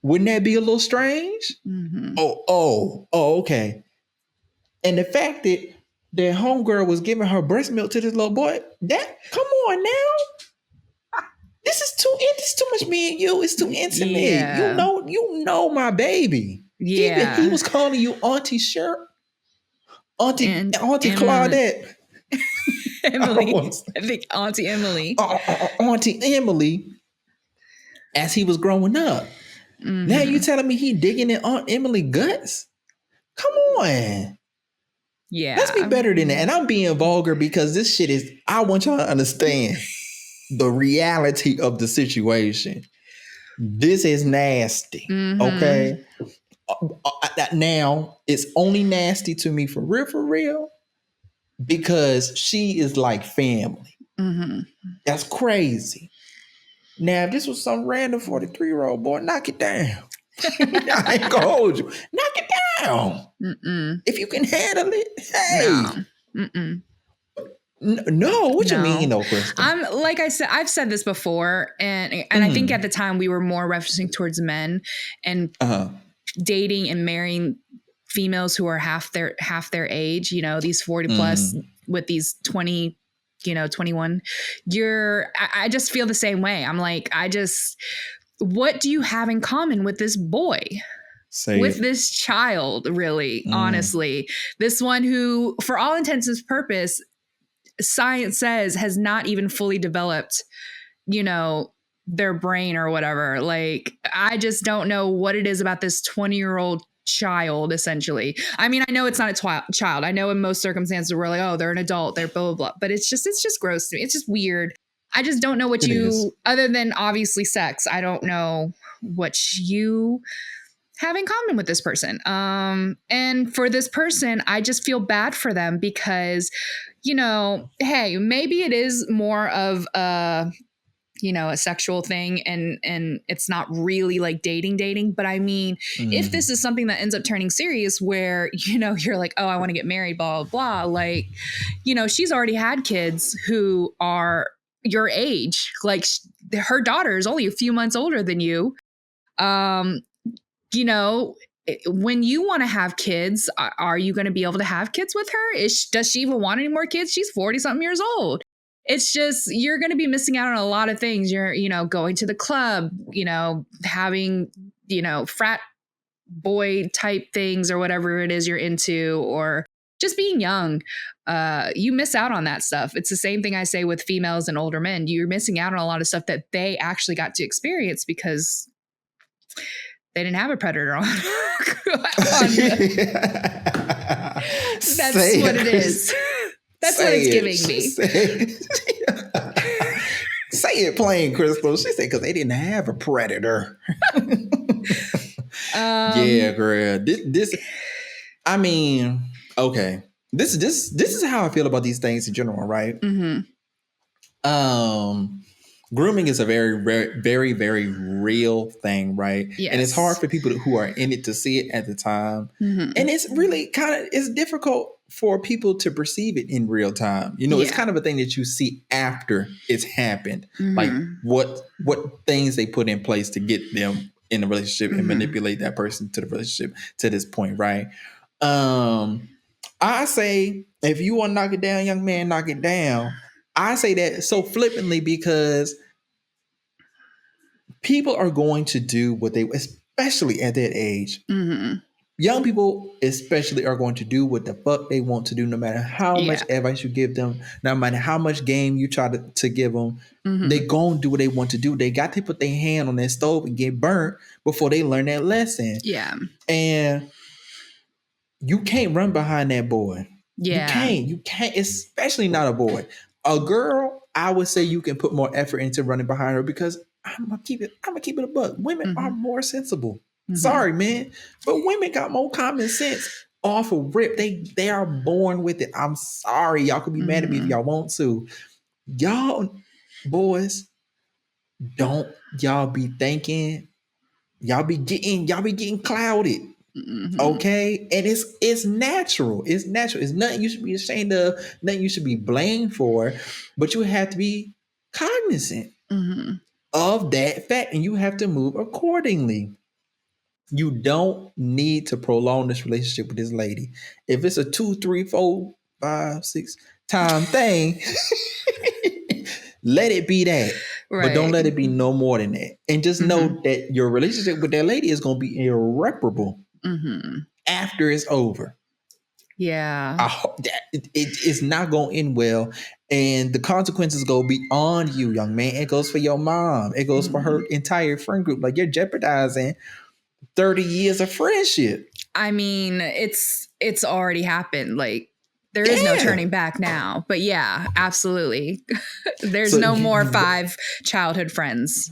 Wouldn't that be a little strange? Mm-hmm. Oh, okay. And the fact that homegirl was giving her breast milk to this little boy, come on now. This is too much me and you. It's too intimate. Yeah. You know my baby. Yeah. He was calling you Auntie Auntie Claudette. Emily. I think Auntie Emily. Auntie Emily, as he was growing up. Mm-hmm. Now you telling me he digging in Aunt Emily guts? Come on. Yeah. Let's be better than that. And I'm being vulgar because this shit is, I want y'all to understand the reality of the situation. This is nasty. Mm-hmm. Okay. Now it's only nasty to me for real, because she is like family. Mm-hmm. That's crazy. Now, if this was some random 43-year-old boy, knock it down. I ain't gonna hold you. Knock it down. Mm-mm. If you can handle it, hey. No. Mm-mm. No, what you mean, though, Kristen? Like I said, I've said this before, and I think at the time we were more referencing towards men and dating and marrying females who are half their age. These 40 plus with these 20. 21, I just feel the same way. I'm like, what do you have in common with this boy? This child, really, honestly, this one who, for all intents and purposes, science says has not even fully developed, their brain or whatever. Like, I just don't know what it is about this 20-year-old child, essentially. I mean, I know it's not a child. I know in most circumstances we're like, oh, they're an adult, they're blah, blah, blah. But it's just gross to me. It's just weird. I just don't know other than obviously sex, I don't know what you have in common with this person. And for this person, I just feel bad for them because, hey, maybe it is more of a sexual thing and it's not really like dating. But I mean, if this is something that ends up turning serious where, you're like, oh, I want to get married, blah, blah, blah. Like, she's already had kids who are your age. Like her daughter is only a few months older than you. When you want to have kids, are you going to be able to have kids with her? Does she even want any more kids? She's 40 something years old. It's just, you're going to be missing out on a lot of things. You're, going to the club, having, frat boy type things or whatever it is you're into, or just being young. you miss out on that stuff. It's the same thing I say with females and older men. You're missing out on a lot of stuff that they actually got to experience because they didn't have a predator on. That's what it is. That's what it's giving me. Say it plain, Crystal. She said because they didn't have a predator. Yeah, girl. This. I mean, okay. This is how I feel about these things in general, right? Mm-hmm. Grooming is a very, very, very, very real thing, right? Yes. And it's hard for people who are in it to see it at the time. Mm-hmm. And it's really it's difficult for people to perceive it in real time. You know, it's kind of a thing that you see after it's happened. Mm-hmm. Like what things they put in place to get them in a relationship and manipulate that person to the relationship to this point, right? I say, if you want to knock it down, young man, knock it down. I say that so flippantly because people are going to do what they, especially at that age. Mm-hmm. Young people especially are going to do what the fuck they want to do, no matter how much advice you give them, no matter how much game you try to give them. Mm-hmm. They going to do what they want to do. They got to put their hand on that stove and get burnt before they learn that lesson. Yeah. And you can't run behind that boy. Yeah. You can't, especially not a boy. A girl, I would say you can put more effort into running behind her because I'm gonna keep it a buck. Women are more sensible. Mm-hmm. Sorry, man. But women got more common sense off of rip. They are born with it. I'm sorry. Y'all could be mad at me if y'all want to. Y'all boys, don't y'all be thinking, y'all be getting clouded. Mm-hmm. Okay. And it's natural. It's natural. It's nothing you should be ashamed of, nothing you should be blamed for, but you have to be cognizant of that fact and you have to move accordingly. You don't need to prolong this relationship with this lady. If it's a 2, 3, 4, 5, 6 time thing, let it be that. Right. But don't let it be no more than that. And just know that your relationship with that lady is going to be irreparable after it's over. Yeah. I hope that it's not going to end well. And the consequences go beyond you, young man. It goes for your mom. It goes for her entire friend group. Like, you're jeopardizing 30 years of friendship. I mean, it's already happened. Like, there is no turning back now. But yeah, absolutely. There's no more 5 childhood friends.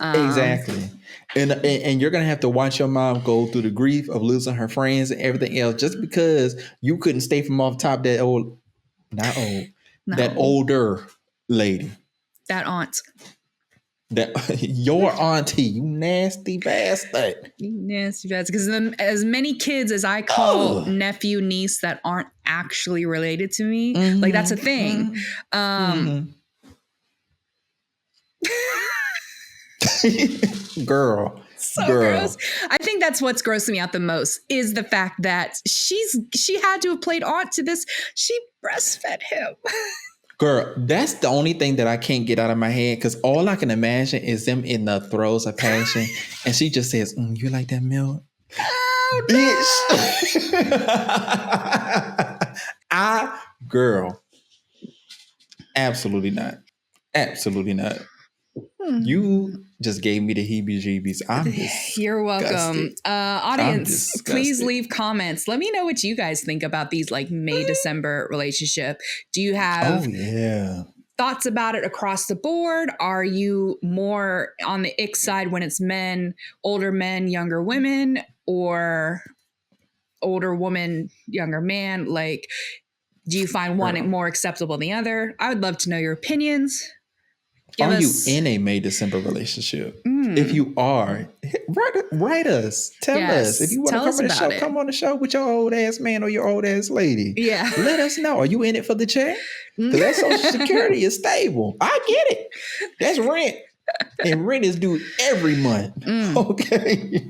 Exactly. And you're going to have to watch your mom go through the grief of losing her friends and everything else just because you couldn't stay from off top that that older lady. That aunt. That your auntie, you nasty bastard. You nasty bastard. Because as many kids as I call nephew, niece that aren't actually related to me, like that's a thing. Girl. So gross. I think that's what's grossing me out the most is the fact that she had to have played aunt to this. She breastfed him. Girl, that's the only thing that I can't get out of my head because all I can imagine is them in the throes of passion. And she just says, you like that milk? Oh, bitch. Girl, absolutely not. Absolutely not. You just gave me the heebie-jeebies. I'm disgusted. You're welcome. Audience, please leave comments. Let me know what you guys think about these like May-December relationship. Do you have thoughts about it across the board? Are you more on the ick side when it's men, older men, younger women, or older woman, younger man? Like, do you find one more acceptable than the other? I would love to know your opinions. Are you in a May-December relationship? If you are, write us. Tell us. If you want to come on the show, come on the show with your old ass man or your old ass lady. Yeah. Let us know. Are you in it for the check? Because that Social Security is stable. I get it. That's rent. And rent is due every month. Okay.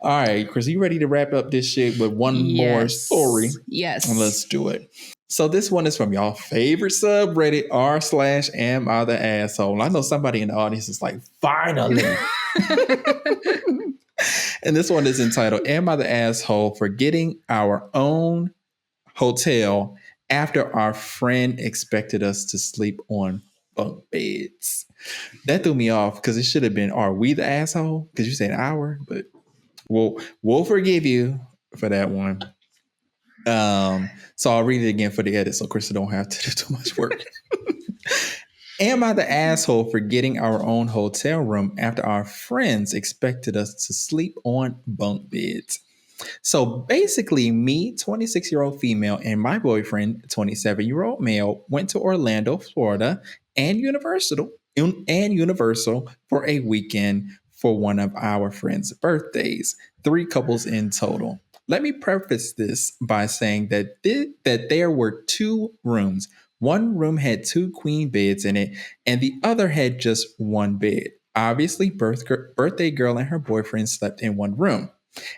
All right, Chris, are you ready to wrap up this shit with one more story? Yes. And let's do it. So this one is from y'all favorite subreddit, r/am I the asshole. I know somebody in the audience is like, finally. And this one is entitled, Am I the Asshole for Getting Our Own Hotel after our friend expected us to sleep on bunk beds. That threw me off because it should have been, are we the asshole? Because you said an hour, but we'll forgive you for that one. So I'll read it again for the edit so Krista don't have to do too much work. Am I the asshole for getting our own hotel room after our friends expected us to sleep on bunk beds? So basically, me, 26-year-old female, and my boyfriend, 27-year-old male, went to Orlando, Florida, and Universal for a weekend for one of our friends' birthdays. 3 couples in total. Let me preface this by saying that there were 2 rooms. One room had 2 queen beds in it, and the other had just one bed. Obviously, birthday girl and her boyfriend slept in one room,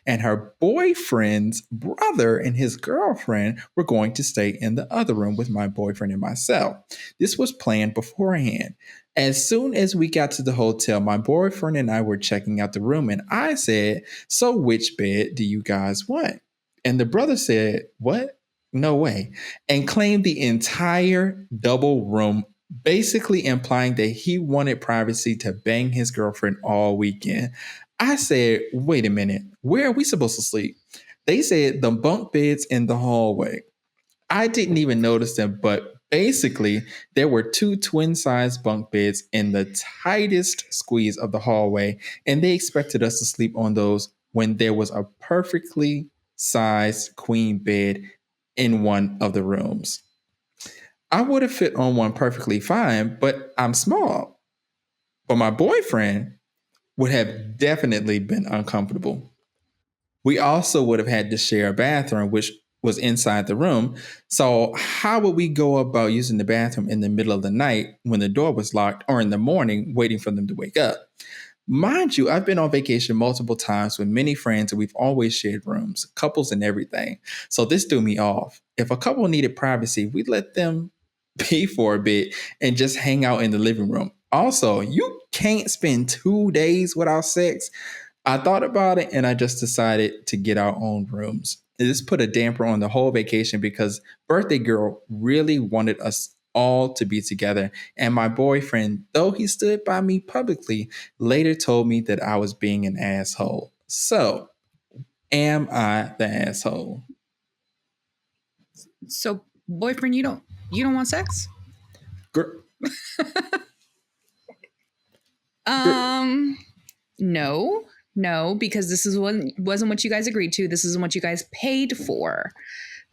and her boyfriend's brother and his girlfriend were going to stay in the other room with my boyfriend and myself. This was planned beforehand. As soon as we got to the hotel, my boyfriend and I were checking out the room, and I said, "So which bed do you guys want?" And the brother said, "What? No way," and claimed the entire double room, basically implying that he wanted privacy to bang his girlfriend all weekend. I said, "Wait a minute, where are we supposed to sleep?" They said the bunk beds in the hallway. I didn't even notice them, but basically, there were 2 twin size bunk beds in the tightest squeeze of the hallway, and they expected us to sleep on those when there was a perfectly sized queen bed in one of the rooms. I would have fit on one perfectly fine, but I'm small. But my boyfriend would have definitely been uncomfortable. We also would have had to share a bathroom, which was inside the room. So, how would we go about using the bathroom in the middle of the night when the door was locked, or in the morning waiting for them to wake up? Mind you, I've been on vacation multiple times with many friends, and we've always shared rooms, couples, and everything. So, this threw me off. If a couple needed privacy, we'd let them be for a bit and just hang out in the living room. Also, you can't spend 2 days without sex. I thought about it and I just decided to get our own rooms. This put a damper on the whole vacation because birthday girl really wanted us all to be together. And my boyfriend, though he stood by me publicly, later told me that I was being an asshole. So, am I the asshole? So, boyfriend, you don't want sex? Gr- No, because this wasn't what you guys agreed to. This isn't what you guys paid for.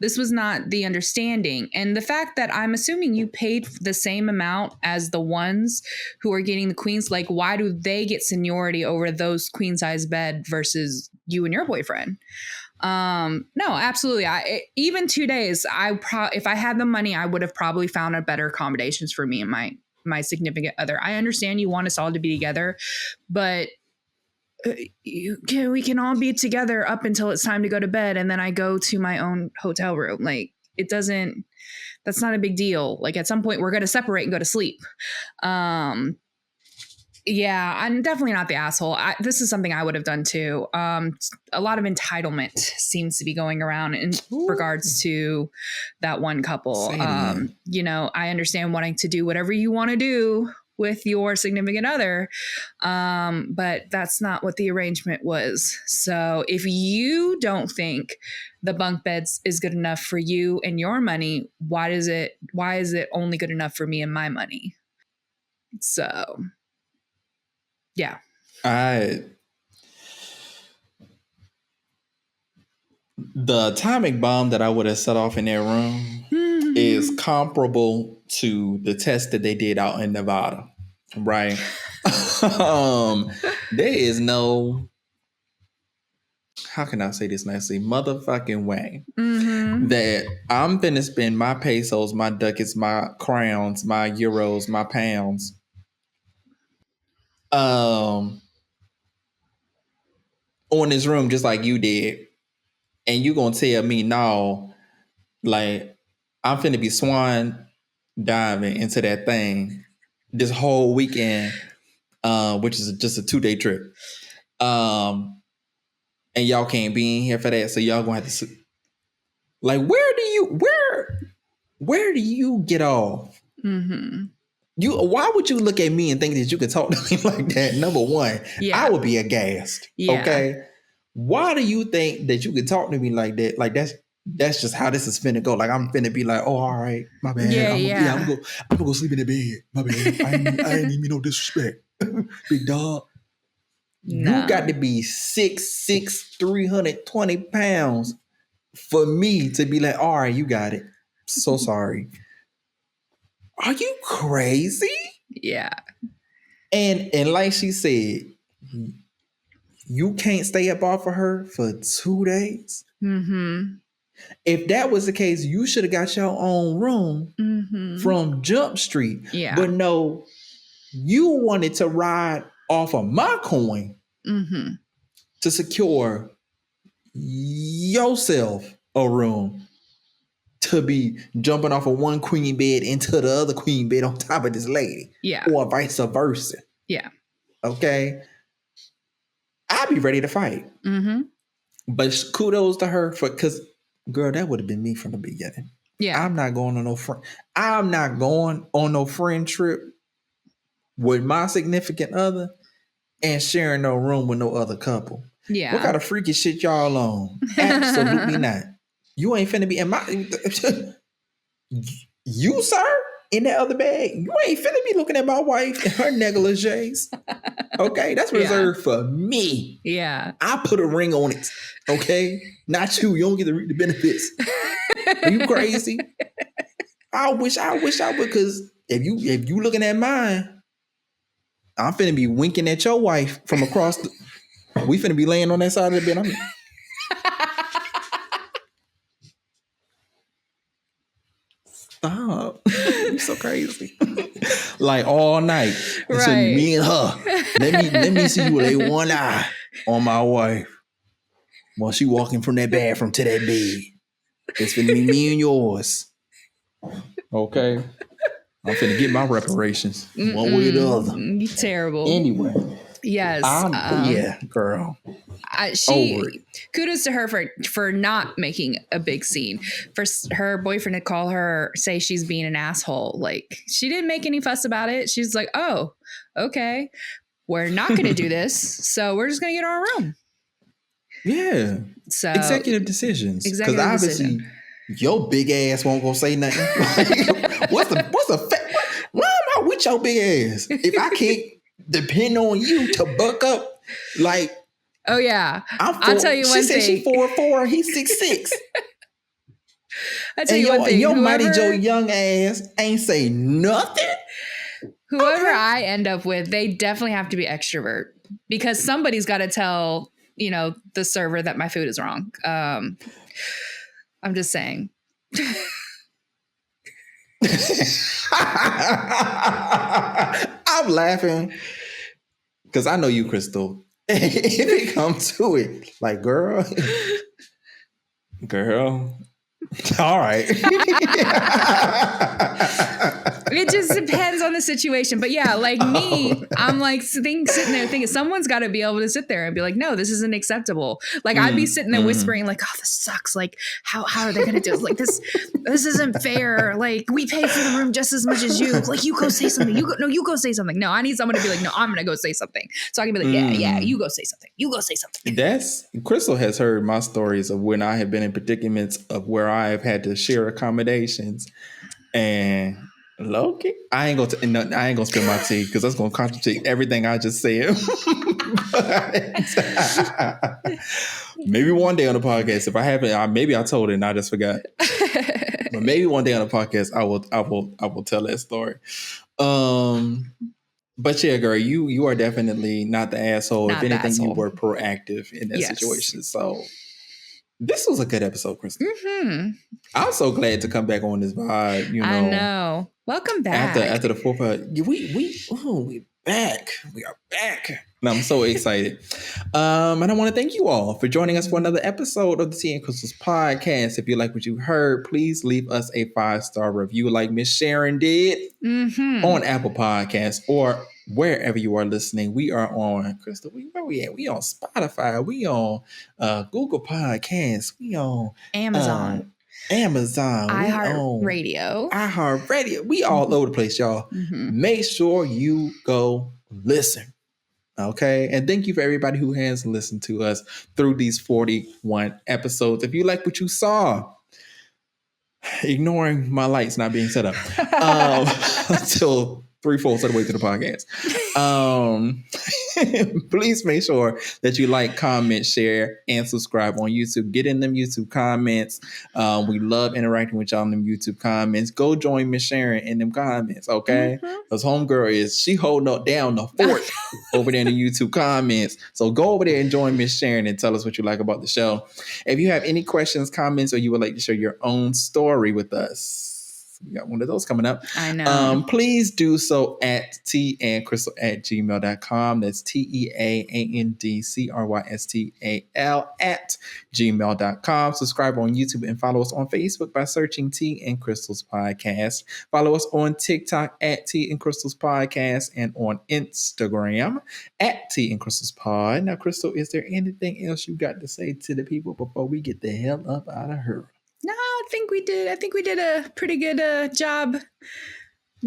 This was not the understanding. And the fact that I'm assuming you paid the same amount as the ones who are getting the queens, like, why do they get seniority over those queen size bed versus you and your boyfriend? No, absolutely. Even 2 days, if I had the money, I would have probably found a better accommodations for me and my significant other. I understand you want us all to be together, but we can all be together up until it's time to go to bed, and then I go to my own hotel room. Like, that's not a big deal. Like, at some point we're going to separate and go to sleep. Yeah, I'm definitely not the asshole. This is something I would have done too. A lot of entitlement seems to be going around in regards to that one couple. I understand wanting to do whatever you want to do with your significant other, but that's not what the arrangement was. So if you don't think the bunk beds is good enough for you and your money, why is it only good enough for me and my money? So yeah. The atomic bomb that I would have set off in that room is comparable to the test that they did out in Nevada, right? There is no, how can I say this nicely, motherfucking way that I'm finna spend my pesos, my ducats, my crowns, my euros, my pounds on this room just like you did, and you gonna tell me no, like, I'm finna be swan diving into that thing this whole weekend, which is just a 2-day trip. And y'all can't be in here for that, so y'all gonna have to like, where where do you get off? Mm-hmm. Why would you look at me and think that you could talk to me like that? Number one, Yeah. I would be aghast. Yeah. Okay. Why do you think that you could talk to me like that? Like that's just how this is finna go. Like I'm finna be like, oh, all right, my bad. I'm gonna go sleep in the bed. My bad. I ain't even no disrespect. Big dog. No. You got to be 6'6", 320 pounds for me to be like, all right, you got it. So sorry. Are you crazy? Yeah. And like she said, you can't stay up off of her for 2 days. Mm-hmm. If that was the case, you should have got your own room from Jump Street. Yeah. But no, you wanted to ride off of my coin to secure yourself a room to be jumping off of one queen bed into the other queen bed on top of this lady. Yeah. Or vice versa. Yeah. Okay. I'd be ready to fight. Mm-hmm. But kudos to her because girl, that would have been me from the beginning. Yeah. I'm not going on no friend trip with my significant other and sharing no room with no other couple. Yeah. What kind of freaky shit y'all on? Absolutely not. You ain't finna be in my you, sir, in that other bag. You ain't finna be looking at my wife and her negligees. Okay, that's reserved for me. Yeah. I put a ring on it. Okay, not you. You don't get to reap the benefits. Are you crazy? I wish I would, because if you looking at mine, I'm finna be winking at your wife from across the. We finna be laying on that side of the bed. Stop. You're so crazy. Like all night. Right. So me and her. Let me see you with a one eye on my wife. While she walking from that bathroom to that bed. It's finna be me and yours. Okay. I'm finna get my reparations. One way or the other. You're terrible. Anyway. Yes. Yeah, girl. Kudos to her for not making a big scene. For her boyfriend to call her, say she's being an asshole. Like, she didn't make any fuss about it. She's like, oh, okay, we're not going to do this. So we're just going to get our room. Yeah. So executive decisions. Because obviously your big ass won't go say nothing. Like, what's the why am I with your big ass? If I can't depend on you to buck up, like. Oh yeah, I'll tell you one thing. She said she 4'4", he's 6'6". I'll tell you one thing. Your Mighty Joe young ass ain't say nothing. Whoever I end up with, they definitely have to be extrovert because somebody's got to tell the server that my food is wrong. I'm just saying. I'm laughing because I know you, Crystal. If it comes to it, like, girl, all right. It just depends on the situation. But yeah, like me, I'm like sitting there thinking someone's got to be able to sit there and be like, no, this isn't acceptable. Like I'd be sitting there whispering like, oh, this sucks. Like how are they going to do it? Like this isn't fair. Like we pay for the room just as much as you. Like you go say something. You go say something. No, I need someone to be like, no, I'm going to go say something. So I can be like, yeah, you go say something. You go say something. Crystal has heard my stories of when I have been in predicaments of where I have had to share accommodations and Loki, I ain't gonna spill my tea because that's gonna contradict everything I just said. Maybe one day on the podcast, if I haven't, maybe I told it and I just forgot. But maybe one day on the podcast, I will tell that story. But yeah, girl, you are definitely not the asshole. If anything, you were proactive in that situation. So this was a good episode, Kristen. Mm-hmm. I'm so glad to come back on this vibe. I know. Welcome back. After the fourth part, we back. We are back. And I'm so excited. And I want to thank you all for joining us for another episode of the Tea and Crystals podcast. If you like what you heard, please leave us a 5-star review like Miss Sharon did on Apple Podcasts or wherever you are listening. We are on, Crystal, where we at? We on Spotify. We on Google Podcasts. We on Amazon. Amazon. iHeartRadio. iHeartRadio. We all over the place, y'all. Make sure you go listen. Okay. And thank you for everybody who has listened to us through these 41 episodes. If you like what you saw, ignoring my lights not being set up until 3/4 of the way to the podcast. Please make sure that you like, comment, share, and subscribe on YouTube. Get in them YouTube comments. We love interacting with y'all in them YouTube comments. Go join Miss Sharon in them comments, okay? Because homegirl she holding up down the fort over there in the YouTube comments. So go over there and join Miss Sharon and tell us what you like about the show. If you have any questions, comments, or you would like to share your own story with us, we got one of those coming up. I know. Please do so at teeandcrystal@gmail.com. That's teeandcrystal@gmail.com. Subscribe on YouTube and follow us on Facebook by searching Tea and Crystals Podcast. Follow us on TikTok at Tea and Crystals Podcast and on Instagram at Tea and Crystals Pod. Now, Crystal, is there anything else you got to say to the people before we get the hell up out of here? No, I think we did a pretty good job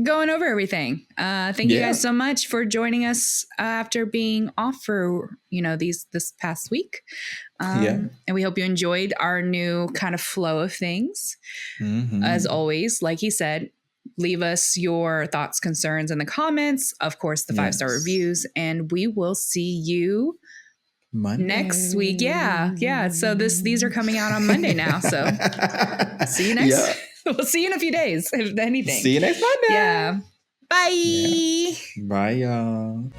going over everything. Thank you guys so much for joining us after being off for this past week. And we hope you enjoyed our new kind of flow of things. As always, like he said, leave us your thoughts, concerns in the comments. Of course, the 5-star reviews, and we will see you Monday. Next week. Yeah. So these are coming out on Monday now. So see you next. We'll see you in a few days, if anything. See you next Monday. Yeah. Bye. Bye, y'all.